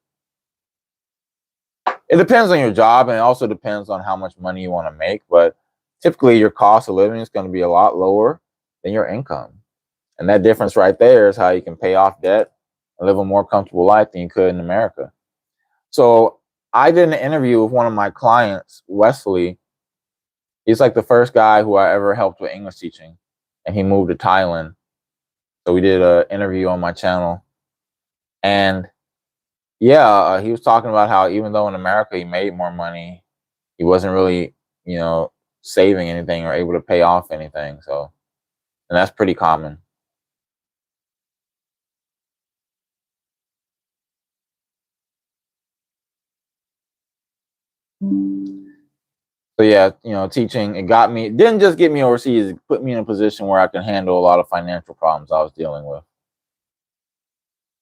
it depends on your job, and it also depends on how much money you want to make. But typically your cost of living is going to be a lot lower than your income. And that difference right there is how you can pay off debt and live a more comfortable life than you could in America. So I did an interview with one of my clients, Wesley. He's like the first guy who I ever helped with English teaching, and he moved to Thailand. So we did an interview on my channel. And yeah, he was talking about how even though in America he made more money, he wasn't really, saving anything or able to pay off anything. So, and that's pretty common. So yeah, teaching, it didn't just get me overseas, it put me in a position where I can handle a lot of financial problems I was dealing with.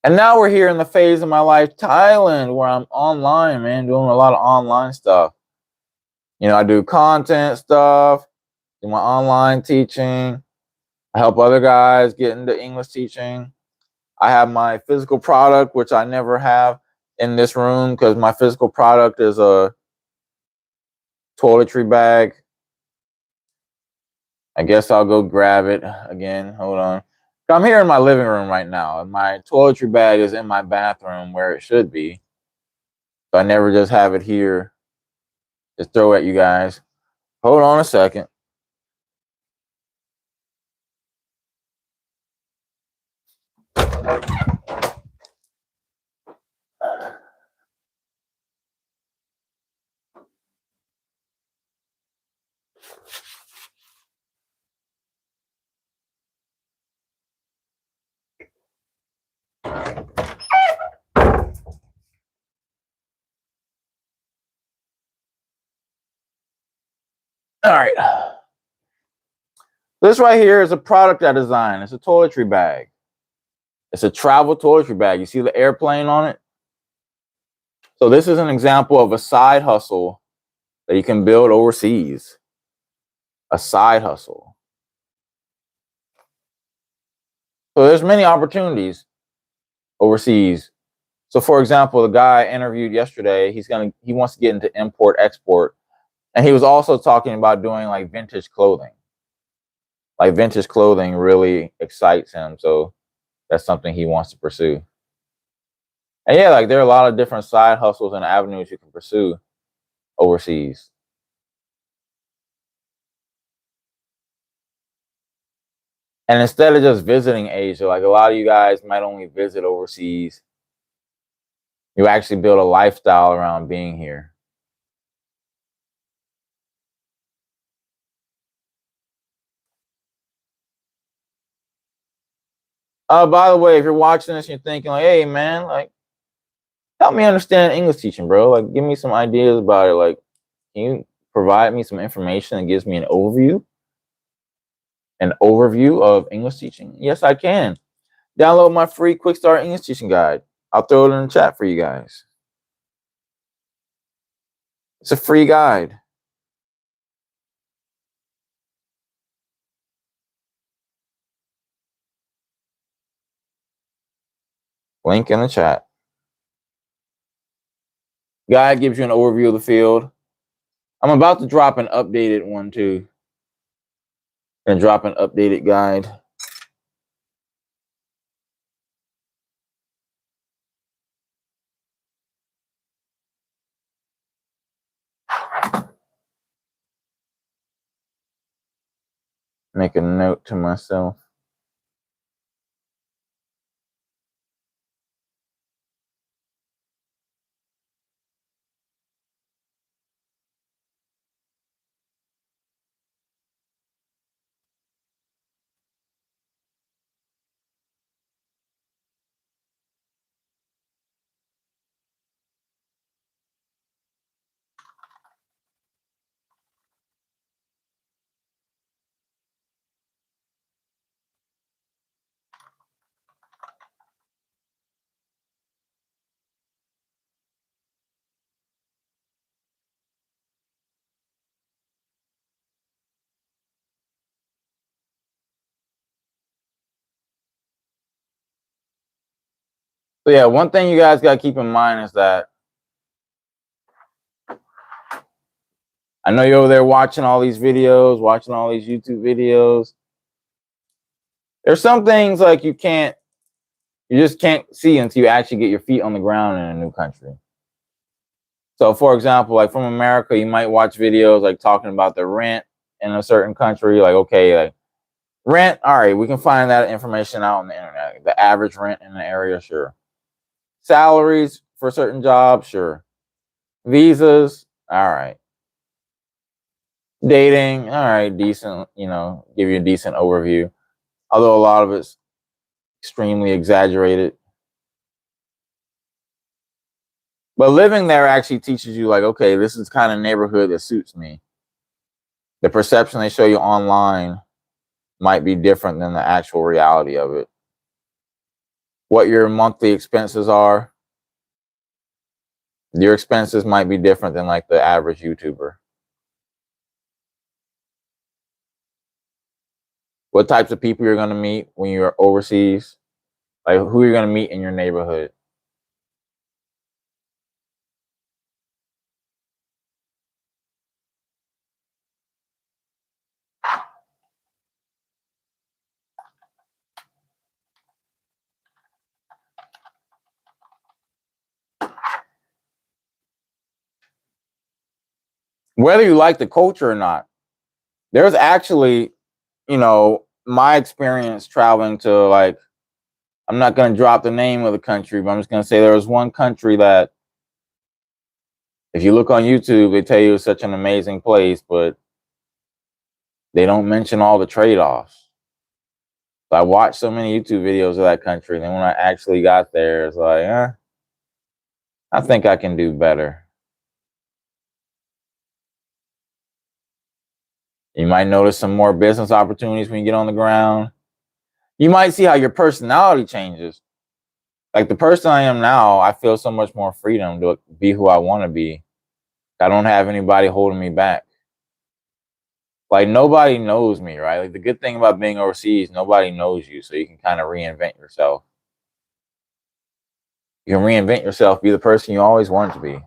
And now we're here in the phase of my life, Thailand, where I'm online, man, doing a lot of online stuff. I do content stuff, do my online teaching. I help other guys get into English teaching. I have my physical product, which I never have in this room because my physical product is a toiletry bag. I guess I'll go grab it again. Hold on. I'm here in my living room right now. My toiletry bag is in my bathroom where it should be. So I never just have it here. Just throw it at you guys. Hold on a second. All right. This right here is a product I designed. It's a toiletry bag. It's a travel toiletry bag. You see the airplane on it? So this is an example of a side hustle that you can build overseas. A side hustle. So there's many opportunities overseas. So for example, the guy I interviewed yesterday, he wants to get into import export. And he was also talking about doing like vintage clothing. Like vintage clothing really excites him. So that's something he wants to pursue. And yeah, like there are a lot of different side hustles and avenues you can pursue overseas. And instead of just visiting Asia, like a lot of you guys might only visit overseas. You actually build a lifestyle around being here. By the way, if you're watching this and you're thinking like, hey man, like help me understand English teaching, bro. Like give me some ideas about it. Like, can you provide me some information that gives me an overview? An overview of English teaching? Yes, I can. Download my free Quickstart English Teaching Guide. I'll throw it in the chat for you guys. It's a free guide. Link in the chat. Guide gives you an overview of the field. I'm about to drop an updated one too. And drop an updated guide. Make a note to myself. So yeah, one thing you guys got to keep in mind is that I know you're over there watching all these videos, watching all these YouTube videos. There's some things like you just can't see until you actually get your feet on the ground in a new country. So for example, like from America, you might watch videos like talking about the rent in a certain country. Like, okay, like rent, all right, we can find that information out on the internet. The average rent in the area, sure. Salaries for certain jobs, sure. Visas, all right. Dating, all right, decent, give you a decent overview. Although a lot of it's extremely exaggerated. But living there actually teaches you like, okay, this is the kind of neighborhood that suits me. The perception they show you online might be different than the actual reality of it. What your monthly expenses are, your expenses might be different than like the average YouTuber. What types of people you're going to meet when you're overseas, like who you're going to meet in your neighborhood. Whether you like the culture or not, there's actually, my experience traveling to like I'm not going to drop the name of the country, but I'm just going to say there was one country that, if you look on YouTube, they tell you it's such an amazing place, but they don't mention all the trade-offs. So I watched so many YouTube videos of that country, and then when I actually got there, it's like, I think I can do better. You might notice some more business opportunities when you get on the ground. You might see how your personality changes. Like the person I am now, I feel so much more freedom to be who I want to be. I don't have anybody holding me back. Like nobody knows me, right? Like the good thing about being overseas, nobody knows you, so you can kind of reinvent yourself. You can reinvent yourself, be the person you always wanted to be.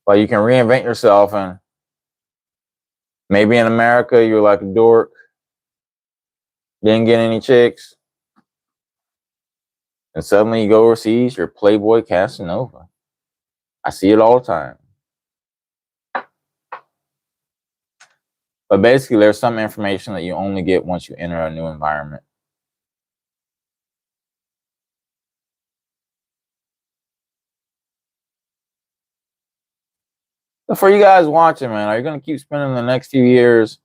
Like you can reinvent yourself, and maybe in America you're like a dork, didn't get any chicks, and suddenly you go overseas, you're Playboy Casanova. I see it all the time. But basically, there's some information that you only get once you enter a new environment. So for you guys watching, man, are you going to keep spending the next few years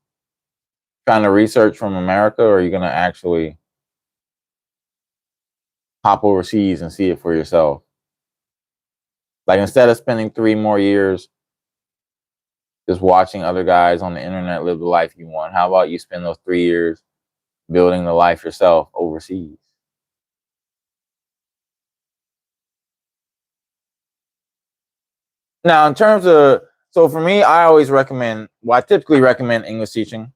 trying to research from America, or are you going to actually hop overseas and see it for yourself? Like instead of spending 3 more years just watching other guys on the internet live the life you want, how about you spend those 3 years building the life yourself overseas? Now, in terms of, so for me, I typically recommend English teaching.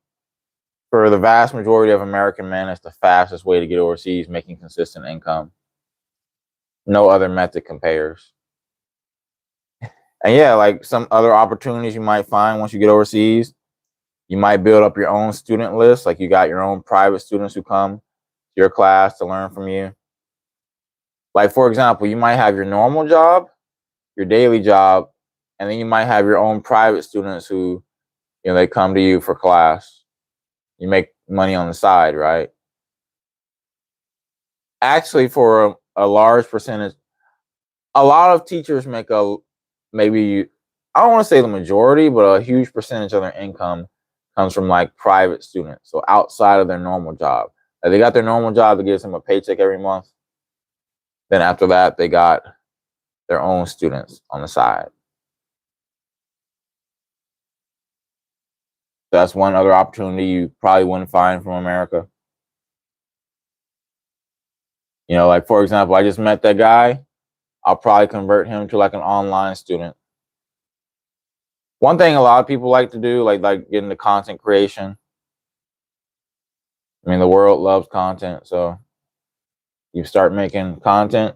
For the vast majority of American men, it's the fastest way to get overseas, making consistent income. No other method compares. And yeah, like some other opportunities you might find once you get overseas, you might build up your own student list. Like you got your own private students who come to your class to learn from you. Like, for example, you might have your normal job, your daily job, and then you might have your own private students who, they come to you for class. You make money on the side, right? Actually, for a large percentage, a lot of teachers make I don't want to say the majority, but a huge percentage of their income comes from like private students. So outside of their normal job. Like they got their normal job that gives them a paycheck every month. Then after that, they got their own students on the side. That's one other opportunity you probably wouldn't find from America. Like for example, I just met that guy. I'll probably convert him to like an online student. One thing a lot of people like to do, like get into content creation. I mean, the world loves content, so you start making content.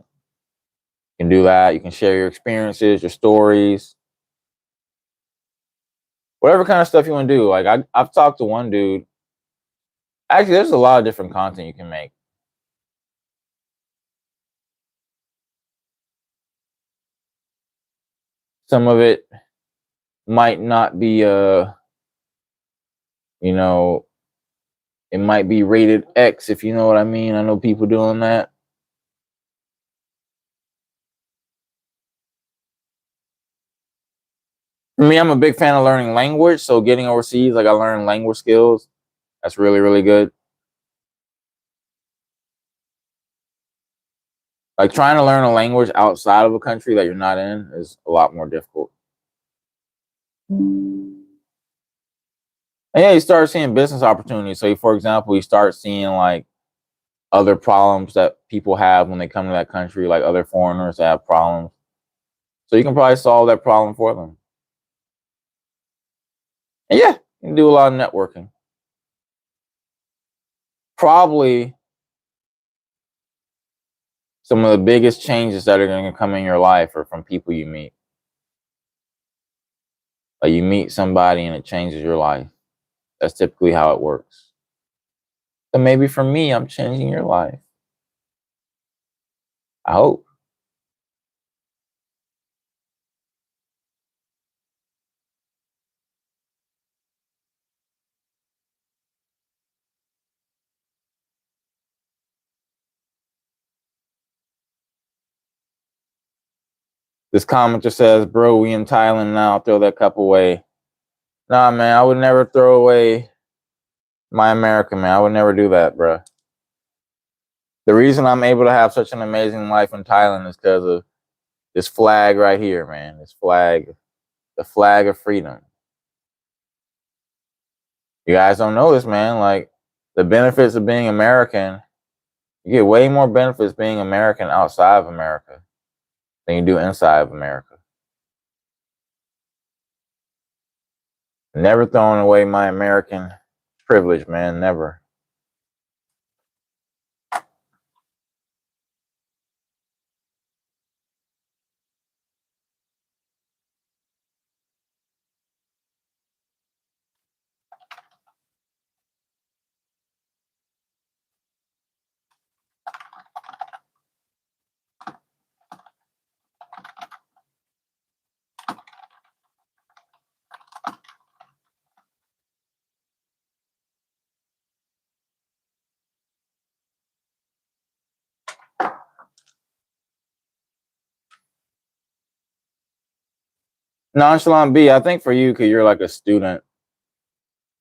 You can do that. You can share your experiences, your stories, whatever kind of stuff you want to do. Like I've talked to one dude. Actually, there's a lot of different content you can make. Some of it might not be it might be rated X, if you know what I mean. I know people doing that. For me, I'm a big fan of learning language. So getting overseas, like I learned language skills. That's really, really good. Like trying to learn a language outside of a country that you're not in is a lot more difficult. And yeah, you start seeing business opportunities. So for example, you start seeing like other problems that people have when they come to that country, like other foreigners that have problems. So you can probably solve that problem for them. And yeah, you can do a lot of networking. Probably some of the biggest changes that are going to come in your life are from people you meet. Like you meet somebody and it changes your life. That's typically how it works. So maybe for me, I'm changing your life. I hope. This commenter says, bro, we in Thailand now. Throw that cup away. Nah, man, I would never throw away my America, man. I would never do that, bro. The reason I'm able to have such an amazing life in Thailand is because of this flag right here, man. This flag, the flag of freedom. You guys don't know this, man. Like, the benefits of being American, you get way more benefits being American outside of America than you do inside of America. Never throwing away my American privilege, man. Never. Nonchalant B, I think for you, because you're like a student,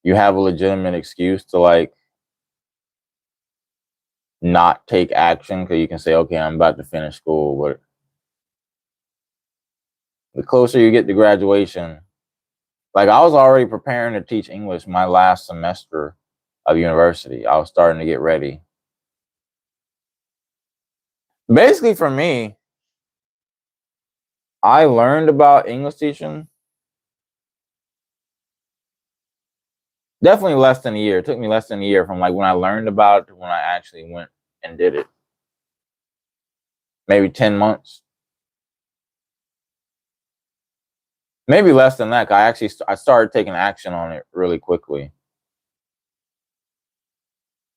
you have a legitimate excuse to like not take action because you can say, okay, I'm about to finish school. But the closer you get to graduation, like I was already preparing to teach English my last semester of university. I was starting to get ready. Basically, for me, I learned about English teaching definitely less than a year. It took me less than a year from like when I learned about it to when I actually went and did it. Maybe 10 months. Maybe less than that. I started taking action on it really quickly.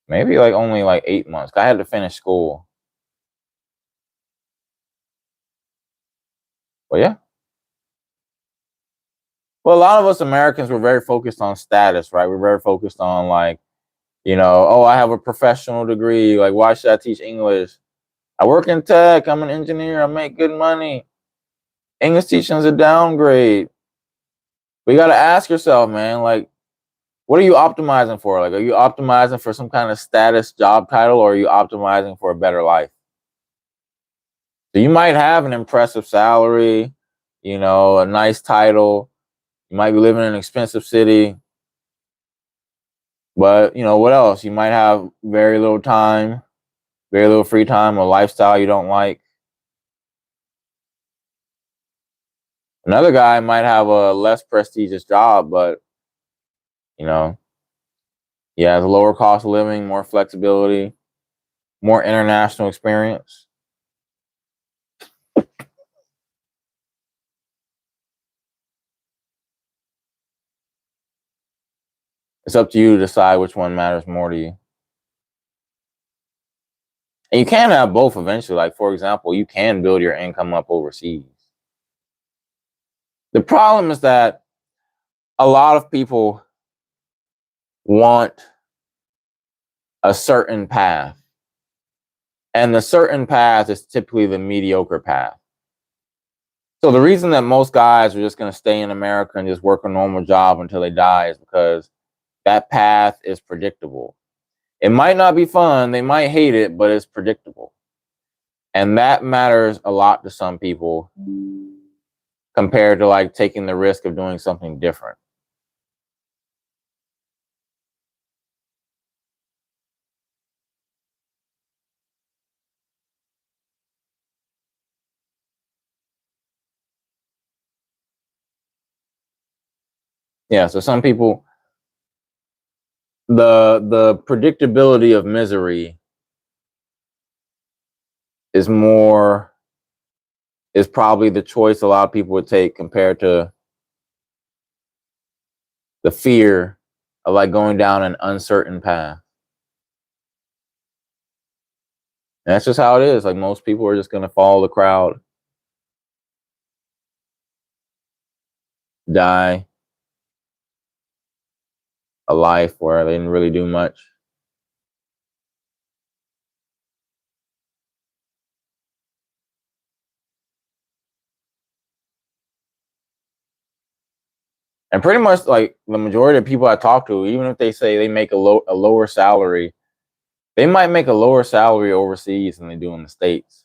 Maybe like only like 8 months. I had to finish school. But yeah. Well, a lot of us Americans were very focused on status, right? We're very focused on like, you know, oh, I have a professional degree. Like, why should I teach English? I work in tech. I'm an engineer. I make good money. English teaching is a downgrade. But you got to ask yourself, man, like, what are you optimizing for? Like, are you optimizing for some kind of status job title, or are you optimizing for a better life? So you might have an impressive salary, you know, a nice title. You might be living in an expensive city. But, you know, what else? You might have very little time, very little free time, a lifestyle you don't like. Another guy might have a less prestigious job, but, you know, he has a lower cost of living, more flexibility, more international experience. It's up to you to decide which one matters more to you. And you can have both eventually. Like, for example, you can build your income up overseas. The problem is that a lot of people want a certain path. And the certain path is typically the mediocre path. So the reason that most guys are just going to stay in America and just work a normal job until they die is because that path is predictable. It might not be fun. They might hate it, but it's predictable. And that matters a lot to some people compared to like taking the risk of doing something different. Yeah, so some people, the predictability of misery is probably the choice a lot of people would take compared to the fear of like going down an uncertain path. And that's just how it is. Like most people are just gonna follow the crowd, die a life where they didn't really do much. And pretty much like the majority of people I talk to, even if they say they make a lower salary, they might make a lower salary overseas than they do in the States.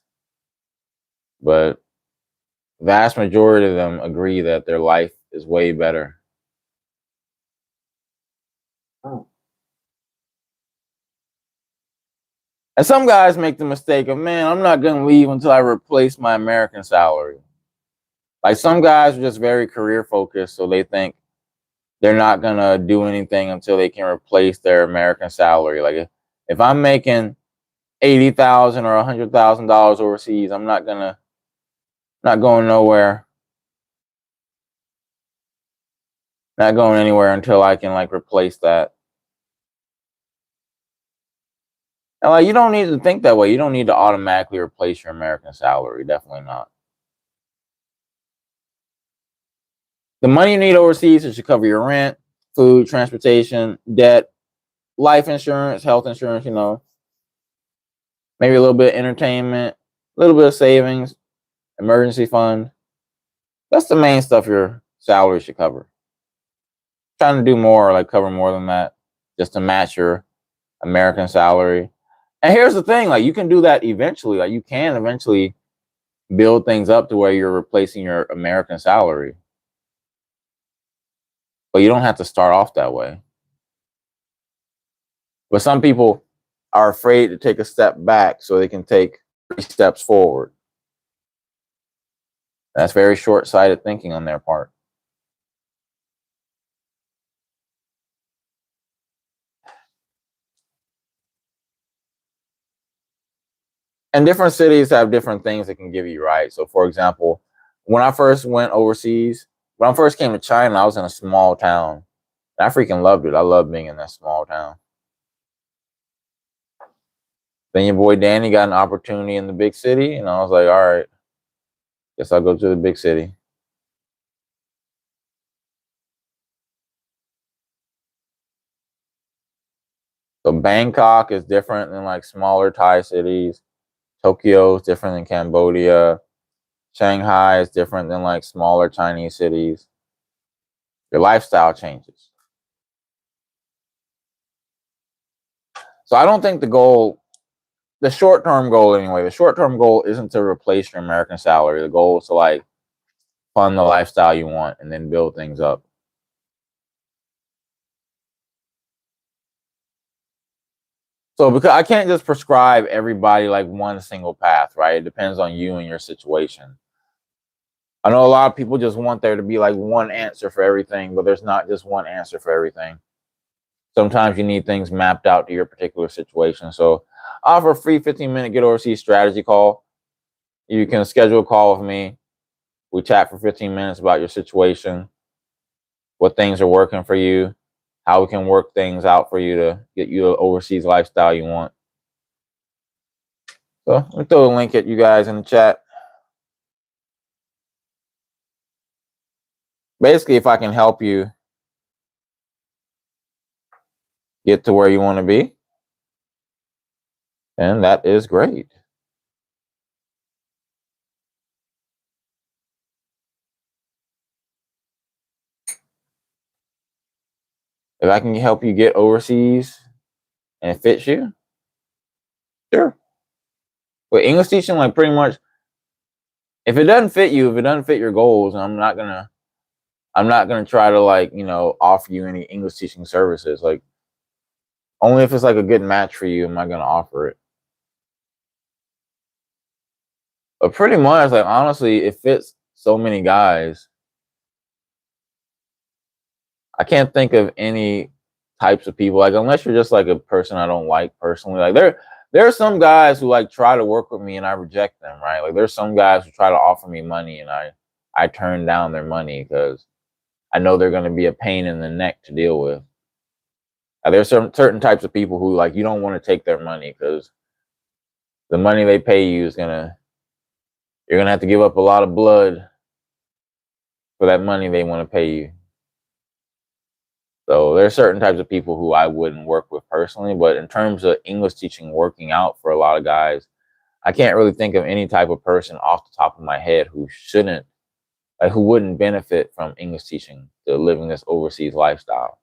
But vast majority of them agree that their life is way better. Oh. And some guys make the mistake of, man, I'm not going to leave until I replace my American salary. Like some guys are just very career focused, so they think they're not going to do anything until they can replace their American salary. Like if I'm making $80,000 or $100,000 overseas, I'm not going nowhere. Not going anywhere until I can like replace that. And like you don't need to think that way. You don't need to automatically replace your American salary. Definitely not. The money you need overseas is to cover your rent, food, transportation, debt, life insurance, health insurance, maybe a little bit of entertainment, a little bit of savings, emergency fund. That's the main stuff your salary should cover. Trying to do more, like cover more than that, just to match your American salary. And here's the thing, like you can do that eventually. Like you can eventually build things up to where you're replacing your American salary. But you don't have to start off that way. But some people are afraid to take a step back so they can take 3 steps forward. That's very short-sighted thinking on their part. And different cities have different things that can give you, right? So for example, when I first went overseas, when I first came to China, I was in a small town. I freaking loved it. I love being in that small town. Then your boy Danny got an opportunity in the big city, and I was like, all right, guess I'll go to the big city. So Bangkok is different than like smaller Thai cities. Tokyo is different than Cambodia. Shanghai is different than like smaller Chinese cities. Your lifestyle changes. So I don't think the short-term goal anyway, the short-term goal isn't to replace your American salary. The goal is to like fund the lifestyle you want and then build things up. So because I can't just prescribe everybody like one single path, right? It depends on you and your situation. I know a lot of people just want there to be like one answer for everything, but there's not just one answer for everything. Sometimes you need things mapped out to your particular situation. So I offer a free 15-minute Get Overseas strategy call. You can schedule a call with me. We chat for 15 minutes about your situation, what things are working for you, how we can work things out for you to get you an overseas lifestyle you want. So let me throw a link at you guys in the chat. Basically, if I can help you get to where you want to be, and that is great. If I can help you get overseas and it fits you, sure. But English teaching, like pretty much, if it doesn't fit you, if it doesn't fit your goals, I'm not gonna try to like, offer you any English teaching services. Like only if it's like a good match for you am I gonna offer it. But pretty much, like honestly, it fits so many guys. I can't think of any types of people, like unless you're just like a person I don't like personally. Like there are some guys who like try to work with me and I reject them, right? Like there's some guys who try to offer me money and I turn down their money because I know they're going to be a pain in the neck to deal with. There's certain types of people who like you don't want to take their money because the money they pay you is you're gonna have to give up a lot of blood for that money they want to pay you. So there are certain types of people who I wouldn't work with personally, but in terms of English teaching working out for a lot of guys, I can't really think of any type of person off the top of my head who who wouldn't benefit from English teaching to living this overseas lifestyle.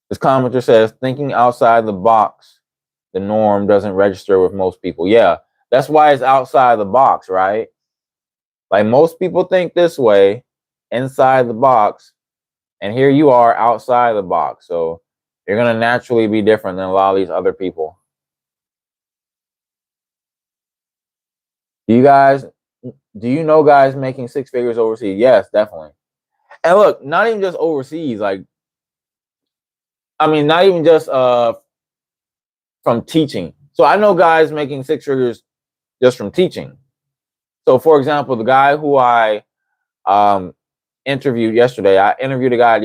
This commenter says, thinking outside the box, the norm doesn't register with most people. Yeah, that's why it's outside the box, right? Like most people think this way, inside the box, and here you are outside the box. So you're going to naturally be different than a lot of these other people. Do you know guys making six figures overseas? Yes, definitely. And look, not even just overseas, like, I mean, not even just from teaching. So I know guys making six figures just from teaching. So for example, the guy who I interviewed yesterday, I interviewed a guy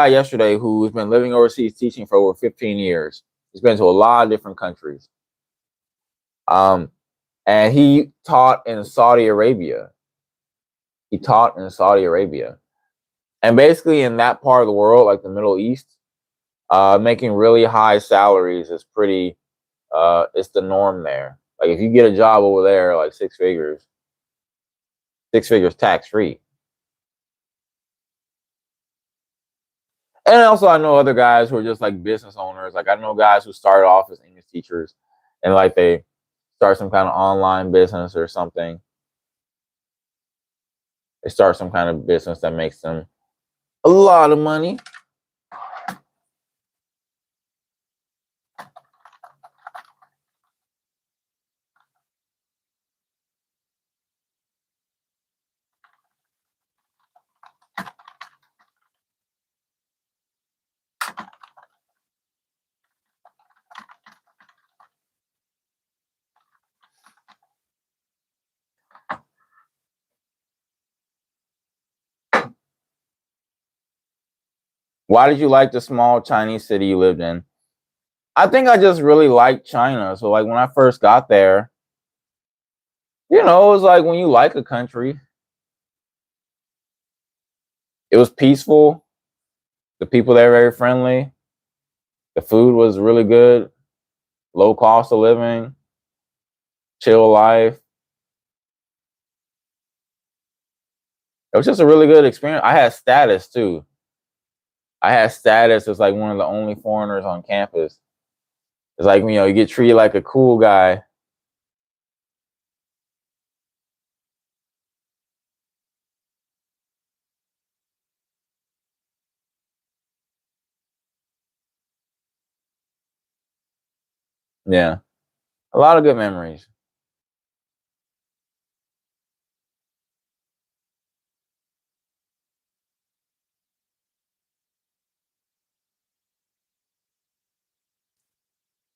yesterday who's been living overseas teaching for over 15 years. He's been to a lot of different countries. And he taught in Saudi Arabia. And basically in that part of the world, like the Middle East, making really high salaries is pretty, it's the norm there. Like if you get a job over there, like six figures tax-free. And also I know other guys who are just like business owners. Like I know guys who started off as English teachers and like they start some kind of online business or something. They start some kind of business that makes them a lot of money. Why did you like the small Chinese city you lived in? I think I just really liked China. So like when I first got there, you know, it was like when you like a country, it was peaceful. The people there were very friendly. The food was really good. Low cost of living. Chill life. It was just a really good experience. I had status too. I had status as like one of the only foreigners on campus. It's like, you know, you get treated like a cool guy. Yeah. A lot of good memories.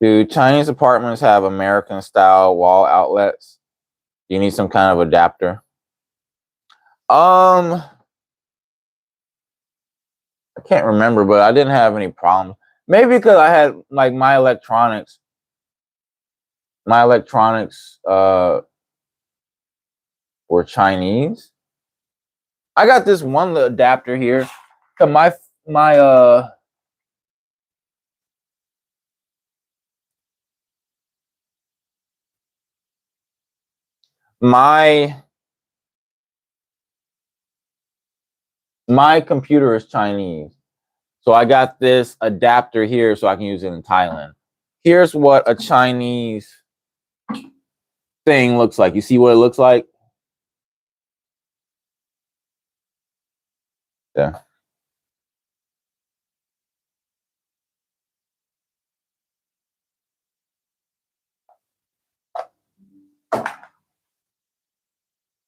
Do Chinese apartments have American style wall outlets? Do you need some kind of adapter? I can't remember, but I didn't have any problems. Maybe because I had like my electronics were Chinese. I got this one adapter here. So my computer is Chinese. So I got this adapter here so I can use it in Thailand. Here's what a Chinese thing looks like. You see what it looks like? Yeah.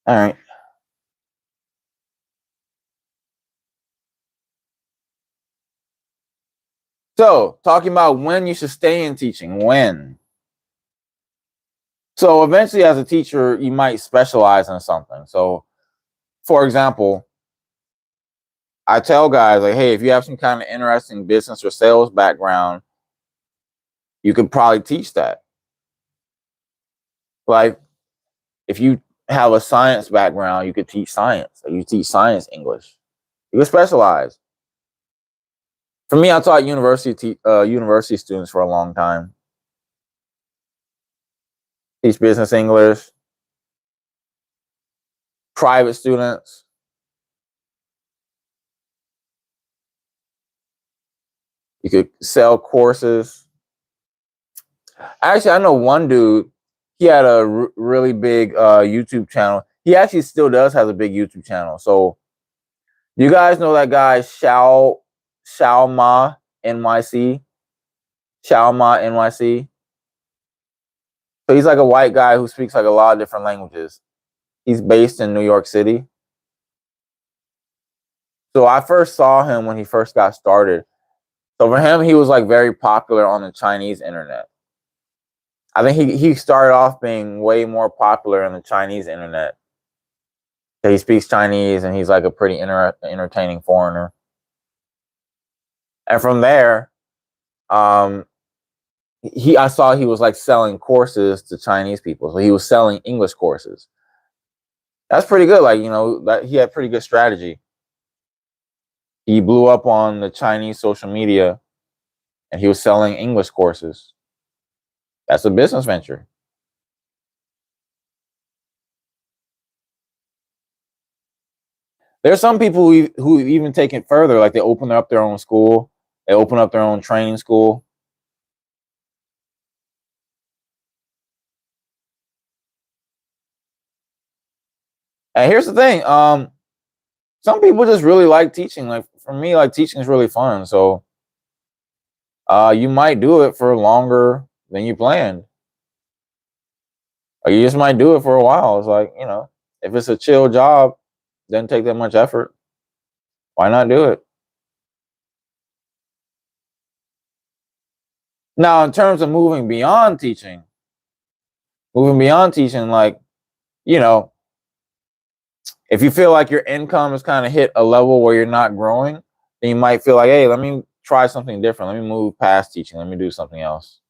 All right. So, talking about when you should stay in teaching. When? So, eventually, as a teacher, you might specialize in something. So, for example, I tell guys like, hey, if you have some kind of interesting business or sales background, you could probably teach that. Like if you have a science background, you could teach science. Like you teach science English. You could specialize. For me, I taught university students for a long time. Teach business English, private students. You could sell courses. Actually, I know one dude. He had a really big YouTube channel. He actually still does have a big YouTube channel. So, you guys know that guy Xiao Ma NYC? Xiao Ma NYC. So he's like a white guy who speaks like a lot of different languages. He's based in New York City. So I first saw him when he first got started. So for him, he was like very popular on the Chinese internet. I think he started off being way more popular in the Chinese internet. He speaks Chinese and he's like a pretty entertaining foreigner. And from there, I saw he was like selling courses to Chinese people. So he was selling English courses. That's pretty good. Like, you know, that he had pretty good strategy. He blew up on the Chinese social media and he was selling English courses. That's a business venture. There's some people who even take it further. Like they open up their own school. They open up their own training school. And here's the thing. Some people just really like teaching. Like for me, like teaching is really fun. So you might do it for longer than you planned. Or you just might do it for a while. It's like, you know, if it's a chill job, doesn't take that much effort. Why not do it? Now, in terms of moving beyond teaching, like, you know, if you feel like your income has kind of hit a level where you're not growing, then you might feel like, hey, let me try something different. Let me move past teaching. Let me do something else.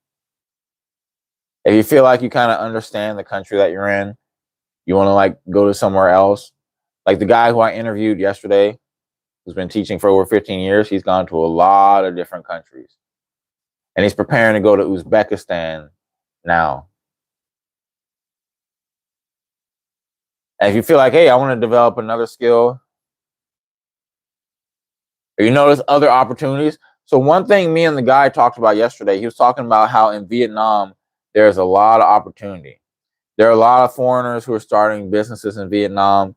If you feel like you kind of understand the country that you're in, you want to like go to somewhere else. Like the guy who I interviewed yesterday, who's been teaching for over 15 years, he's gone to a lot of different countries. And he's preparing to go to Uzbekistan now. And if you feel like, hey, I want to develop another skill, or you notice other opportunities. So one thing me and the guy talked about yesterday, he was talking about how in Vietnam, there's a lot of opportunity. There are a lot of foreigners who are starting businesses in Vietnam.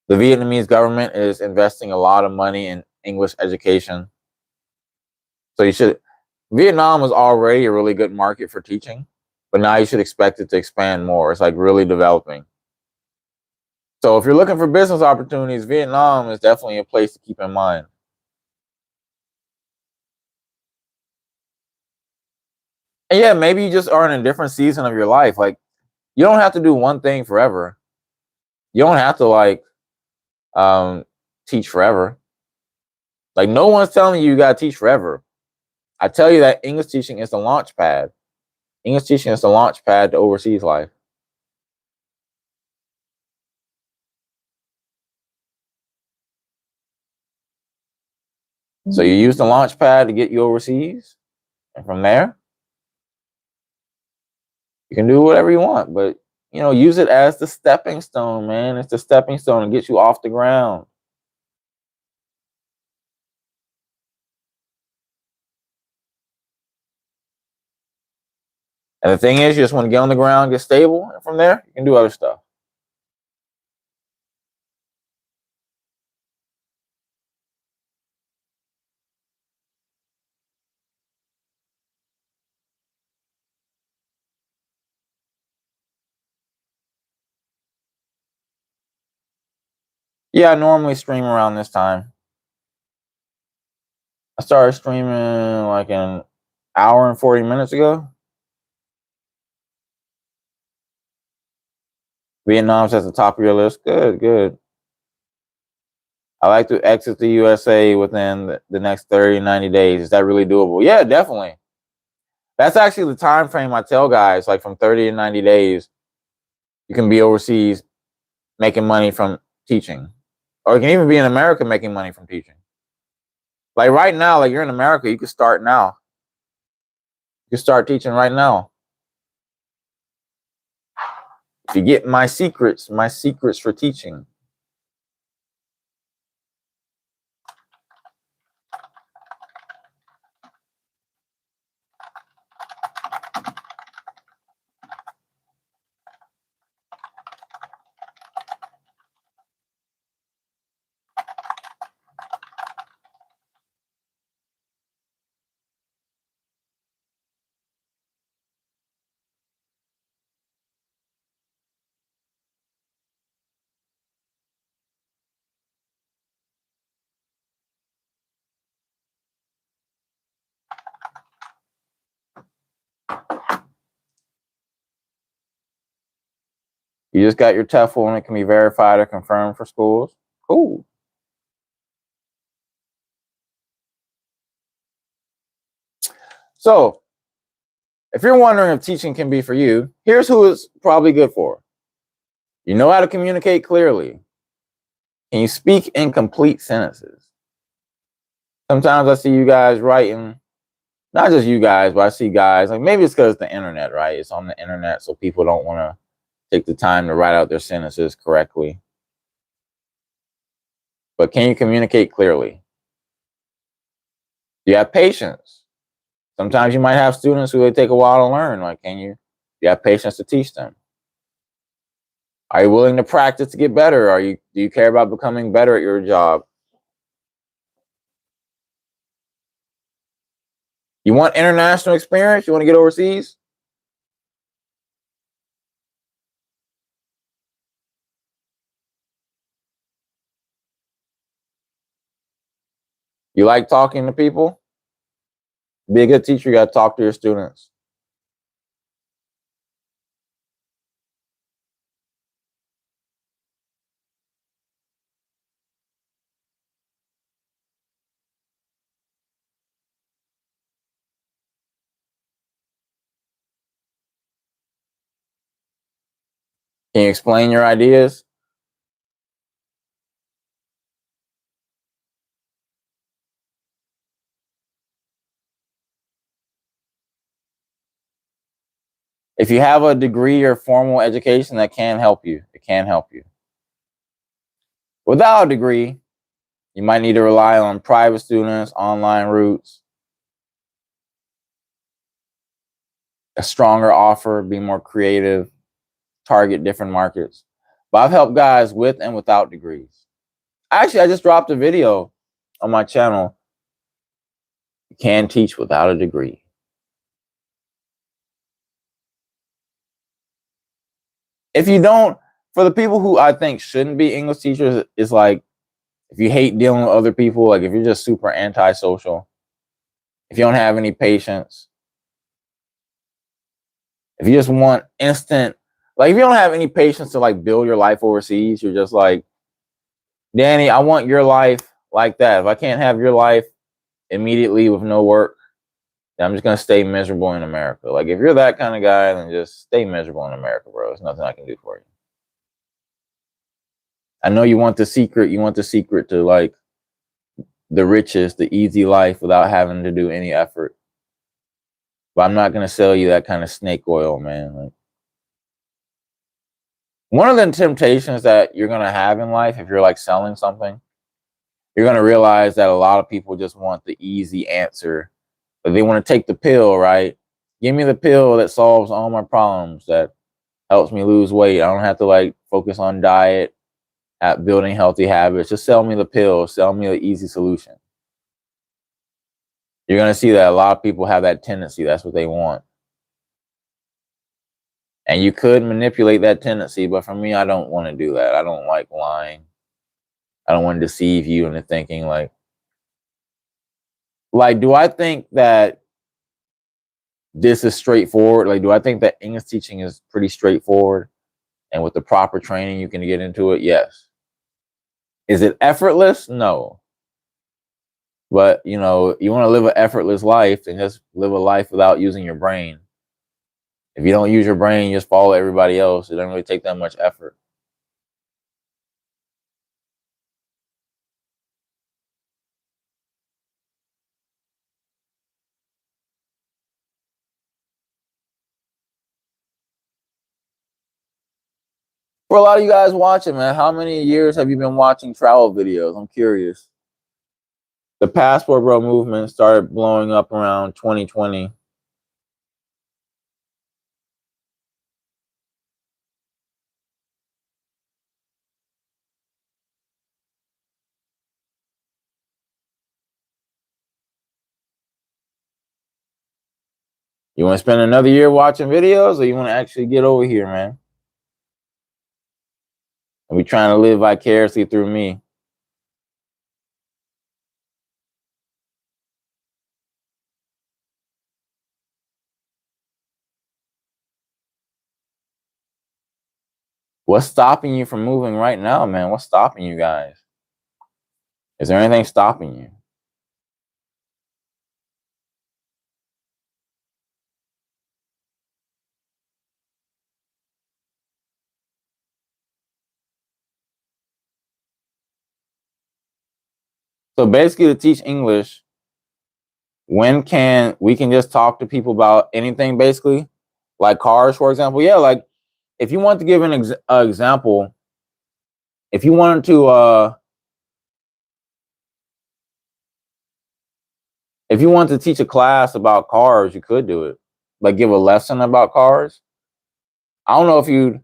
The Vietnamese government is investing a lot of money in English education. So Vietnam was already a really good market for teaching, but now you should expect it to expand more. It's like really developing. So if you're looking for business opportunities, Vietnam is definitely a place to keep in mind. And yeah, maybe you just are in a different season of your life. Like you don't have to do one thing forever. You don't have to like teach forever. Like no one's telling you gotta teach forever. I tell you that English teaching is the launch pad. English teaching is the launch pad to overseas life. So you use the launch pad to get you overseas, and from there, you can do whatever you want. But you know, use it as the stepping stone, man. It's the stepping stone to get you off the ground. And the thing is, you just want to get on the ground, get stable, and from there, you can do other stuff. Yeah, I normally stream around this time. I started streaming like an hour and 40 minutes ago. Vietnam's at the top of your list. Good, good. I like to exit the USA within the next 30, 90 days. Is that really doable? Yeah, definitely. That's actually the time frame I tell guys, like from 30 to 90 days, you can be overseas making money from teaching. Or you can even be in America making money from teaching. Like right now, like you're in America, you can start now. You can start teaching right now. If you get my secrets for teaching. You just got your TEFL and it can be verified or confirmed for schools. Cool. So, if you're wondering if teaching can be for you, here's who it's probably good for. You know how to communicate clearly. Can you speak in complete sentences? Sometimes I see you guys writing, not just you guys, but I see guys, like maybe it's because it's the internet, right? It's on the internet, so people don't want to take the time to write out their sentences correctly. But can you communicate clearly? Do you have patience? Sometimes you might have students who they take a while to learn. Like, do you have patience to teach them? Are you willing to practice to get better? Do you care about becoming better at your job? You want international experience? You want to get overseas? You like talking to people? Be a good teacher, you got to talk to your students. Can you explain your ideas? If you have a degree or formal education, that can help you. It can help you. Without a degree, you might need to rely on private students, online routes, a stronger offer, be more creative, target different markets. But I've helped guys with and without degrees. Actually, I just dropped a video on my channel. You can teach without a degree. If you don't, for the people who I think shouldn't be English teachers, it's like if you hate dealing with other people, like if you're just super antisocial, if you don't have any patience, if you just want instant, like if you don't have any patience to like build your life overseas, you're just like, Danny, I want your life like that. If I can't have your life immediately with no work, then I'm just going to stay miserable in America. Like if you're that kind of guy, then just stay miserable in America, bro. There's nothing I can do for you. I know you want the secret. You want the secret to like the riches, the easy life without having to do any effort. But I'm not going to sell you that kind of snake oil, man. Like, one of the temptations that you're going to have in life, if you're like selling something, you're going to realize that a lot of people just want the easy answer. But they want to take the pill, right? Give me the pill that solves all my problems, that helps me lose weight. I don't have to like focus on diet, at building healthy habits. Just sell me the pill. Sell me the easy solution. You're going to see that a lot of people have that tendency. That's what they want. And you could manipulate that tendency, but for me, I don't want to do that. I don't like lying. I don't want to deceive you into thinking like, do I think that this is straightforward? Like, do I think that English teaching is pretty straightforward? And with the proper training, you can get into it? Yes. Is it effortless? No. But, you know, you want to live an effortless life and just live a life without using your brain. If you don't use your brain, you just follow everybody else. It doesn't really take that much effort. For a lot of you guys watching, man, how many years have you been watching travel videos? I'm curious. The Passport Bro movement started blowing up around 2020. You want to spend another year watching videos, or you want to actually get over here, man? And we trying to live vicariously through me. What's stopping you from moving right now, man? What's stopping you guys? Is there anything stopping you? So basically, to teach English, we can just talk to people about anything, basically, like cars, for example. Yeah, like if you want to give an example, if you wanted to teach a class about cars, you could do it. Like give a lesson about cars. I don't know if you'd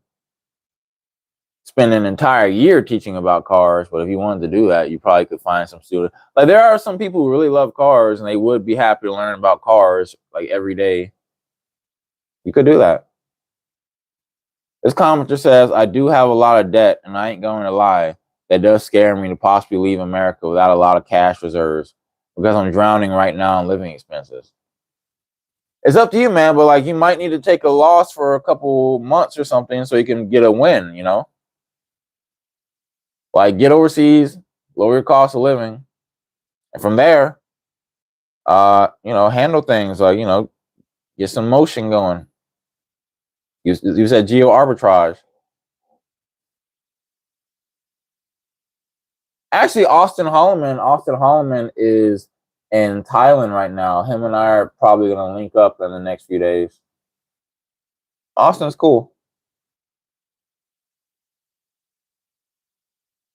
spend an entire year teaching about cars, but if you wanted to do that, you probably could find some students. Like there are some people who really love cars and they would be happy to learn about cars like every day. You could do that. This commenter says, I do have a lot of debt and I ain't going to lie. That does scare me to possibly leave America without a lot of cash reserves because I'm drowning right now in living expenses. It's up to you, man, but like you might need to take a loss for a couple months or something so you can get a win, you know? Like get overseas, lower your cost of living, and from there, handle things like, get some motion going. You said geo arbitrage. Actually, Austin Holloman is in Thailand right now. Him and I are probably gonna link up in the next few days. Austin's cool.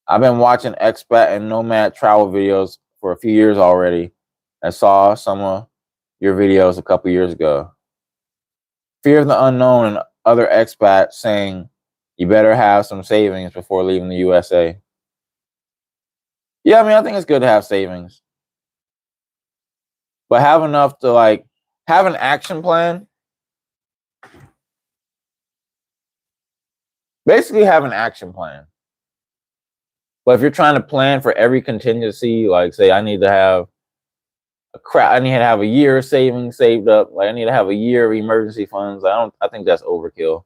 I've been watching expat and nomad travel videos for a few years already. I saw some of your videos a couple years ago. Fear of the unknown and other expats saying you better have some savings before leaving the USA. Yeah, I mean, I think it's good to have savings, but have enough to like have an action plan. Basically, have an action plan. But if you're trying to plan for every contingency, like say I need to have a year of savings saved up, like I need to have a year of emergency funds. I think that's overkill.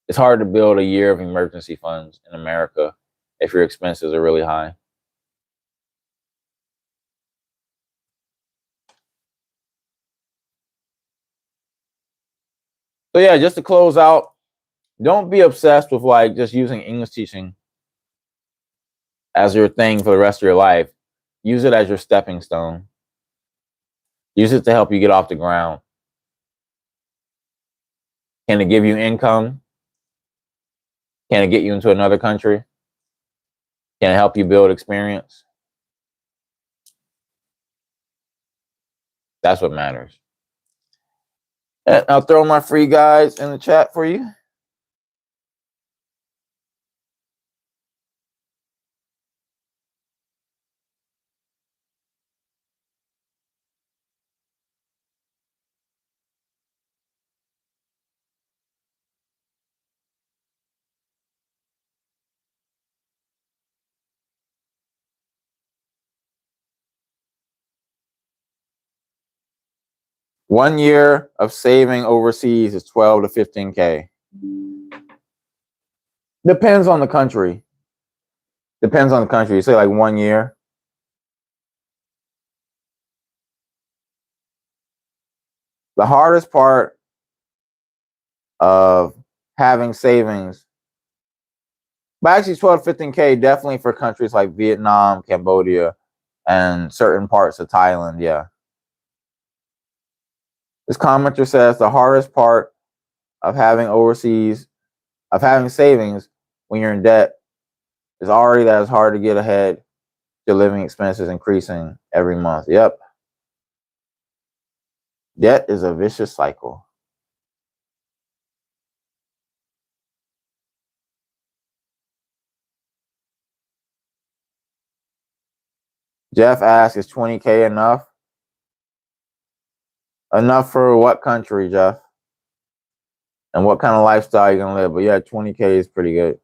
It's hard to build a year of emergency funds in America if your expenses are really high. So yeah, just to close out, don't be obsessed with like just using English teaching as your thing for the rest of your life. Use it as your stepping stone. Use it to help you get off the ground. Can it give you income? Can it get you into another country? Can it help you build experience? That's what matters. And I'll throw my free guides in the chat for you. One year of saving overseas is 12 to 15K. Depends on the country. Depends on the country. You say like 1 year. The hardest part of having savings, but actually 12 to 15K definitely for countries like Vietnam, Cambodia, and certain parts of Thailand. Yeah. This commenter says the hardest part of having savings when you're in debt is already that it's hard to get ahead. Your living expenses increasing every month. Yep. Debt is a vicious cycle. Jeff asks, is 20K enough? Enough for what country, Jeff? And what kind of lifestyle you're going to live? But yeah, 20K is pretty good.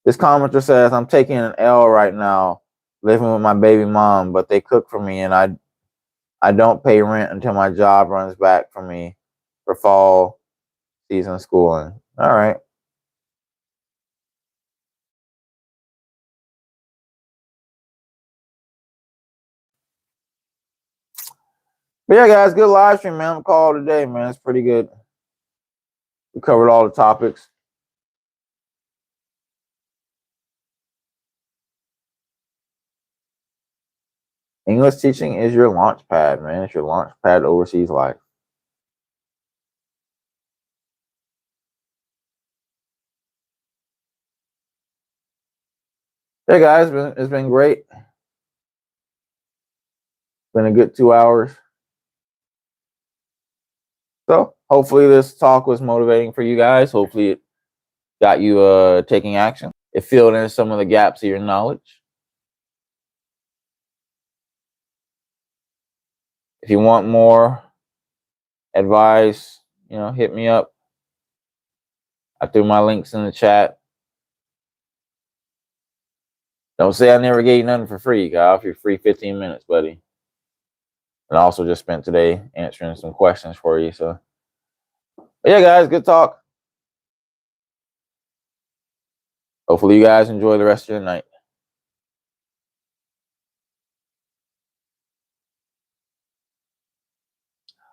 This commenter says, I'm taking an L right now, living with my baby mom, but they cook for me and I don't pay rent until my job runs back for me for fall season schooling. All right. But yeah, guys, good live stream, man. I'm called today, man. It's pretty good. We covered all the topics. English teaching is your launch pad, man. It's your launch pad overseas life. Hey guys, it's been great. It's been a good 2 hours. So hopefully this talk was motivating for you guys. Hopefully it got you taking action. It filled in some of the gaps of your knowledge. If you want more advice, hit me up. I threw my links in the chat. Don't say I never gave you nothing for free. Got off your free 15 minutes, buddy. And I also just spent today answering some questions for you. So, but yeah, guys, good talk. Hopefully you guys enjoy the rest of your night.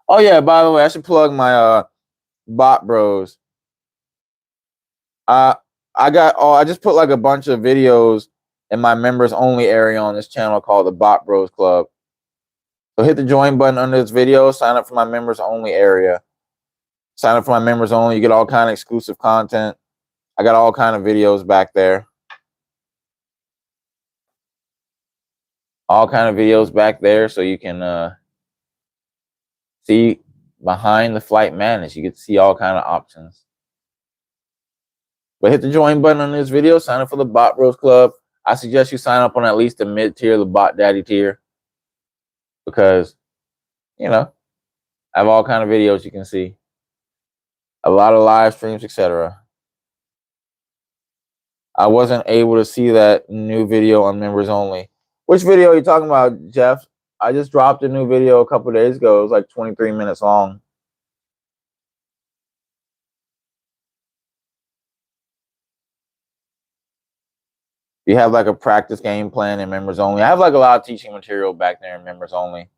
Oh yeah, by the way, I should plug my Baht Bros. I just put like a bunch of videos in my members only area on this channel called the Baht Bros Club. So hit the join button under this video, sign up for my members only area. Sign up for my members only, you get all kind of exclusive content. I got all kind of videos back there. All kind of videos back there so you can see behind the flight madness. You get to see all kind of options. But hit the join button on this video, sign up for the Baht Bros Club. I suggest you sign up on at least the mid tier, the Bot Daddy tier, because I have all kind of videos you can see, a lot of live streams, etc. I wasn't able to see that new video on members only. Which video are you talking about, Jeff? I just dropped a new video a couple days ago. It was like 23 minutes long. You have like a practice game plan in members only. I have like a lot of teaching material back there in members only.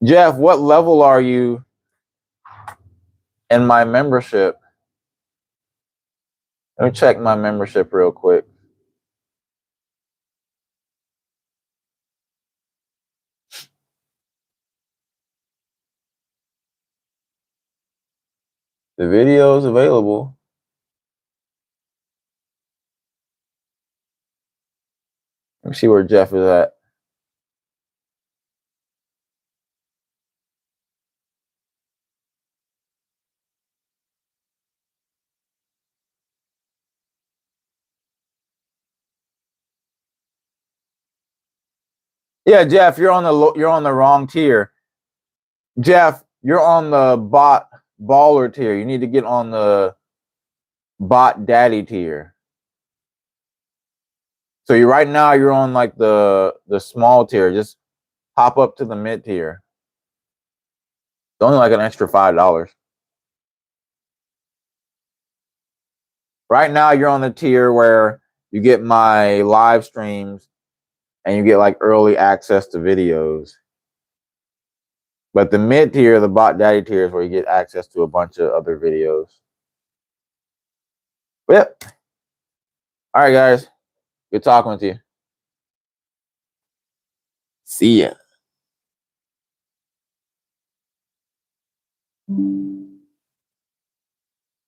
Jeff, what level are you in my membership? Let me check my membership real quick. The video is available. Let me see where Jeff is at. Yeah, Jeff, you're on the wrong tier. Jeff, you're on the Bot Baller tier. You need to get on the Bot Daddy tier. So right now you're on like the small tier. Just hop up to the mid tier. It's only like an extra $5. Right now, you're on the tier where you get my live streams and you get like early access to videos. But the mid tier, the Bot Daddy tier, is where you get access to a bunch of other videos. Yep. All right, guys. Good talking with you. See ya.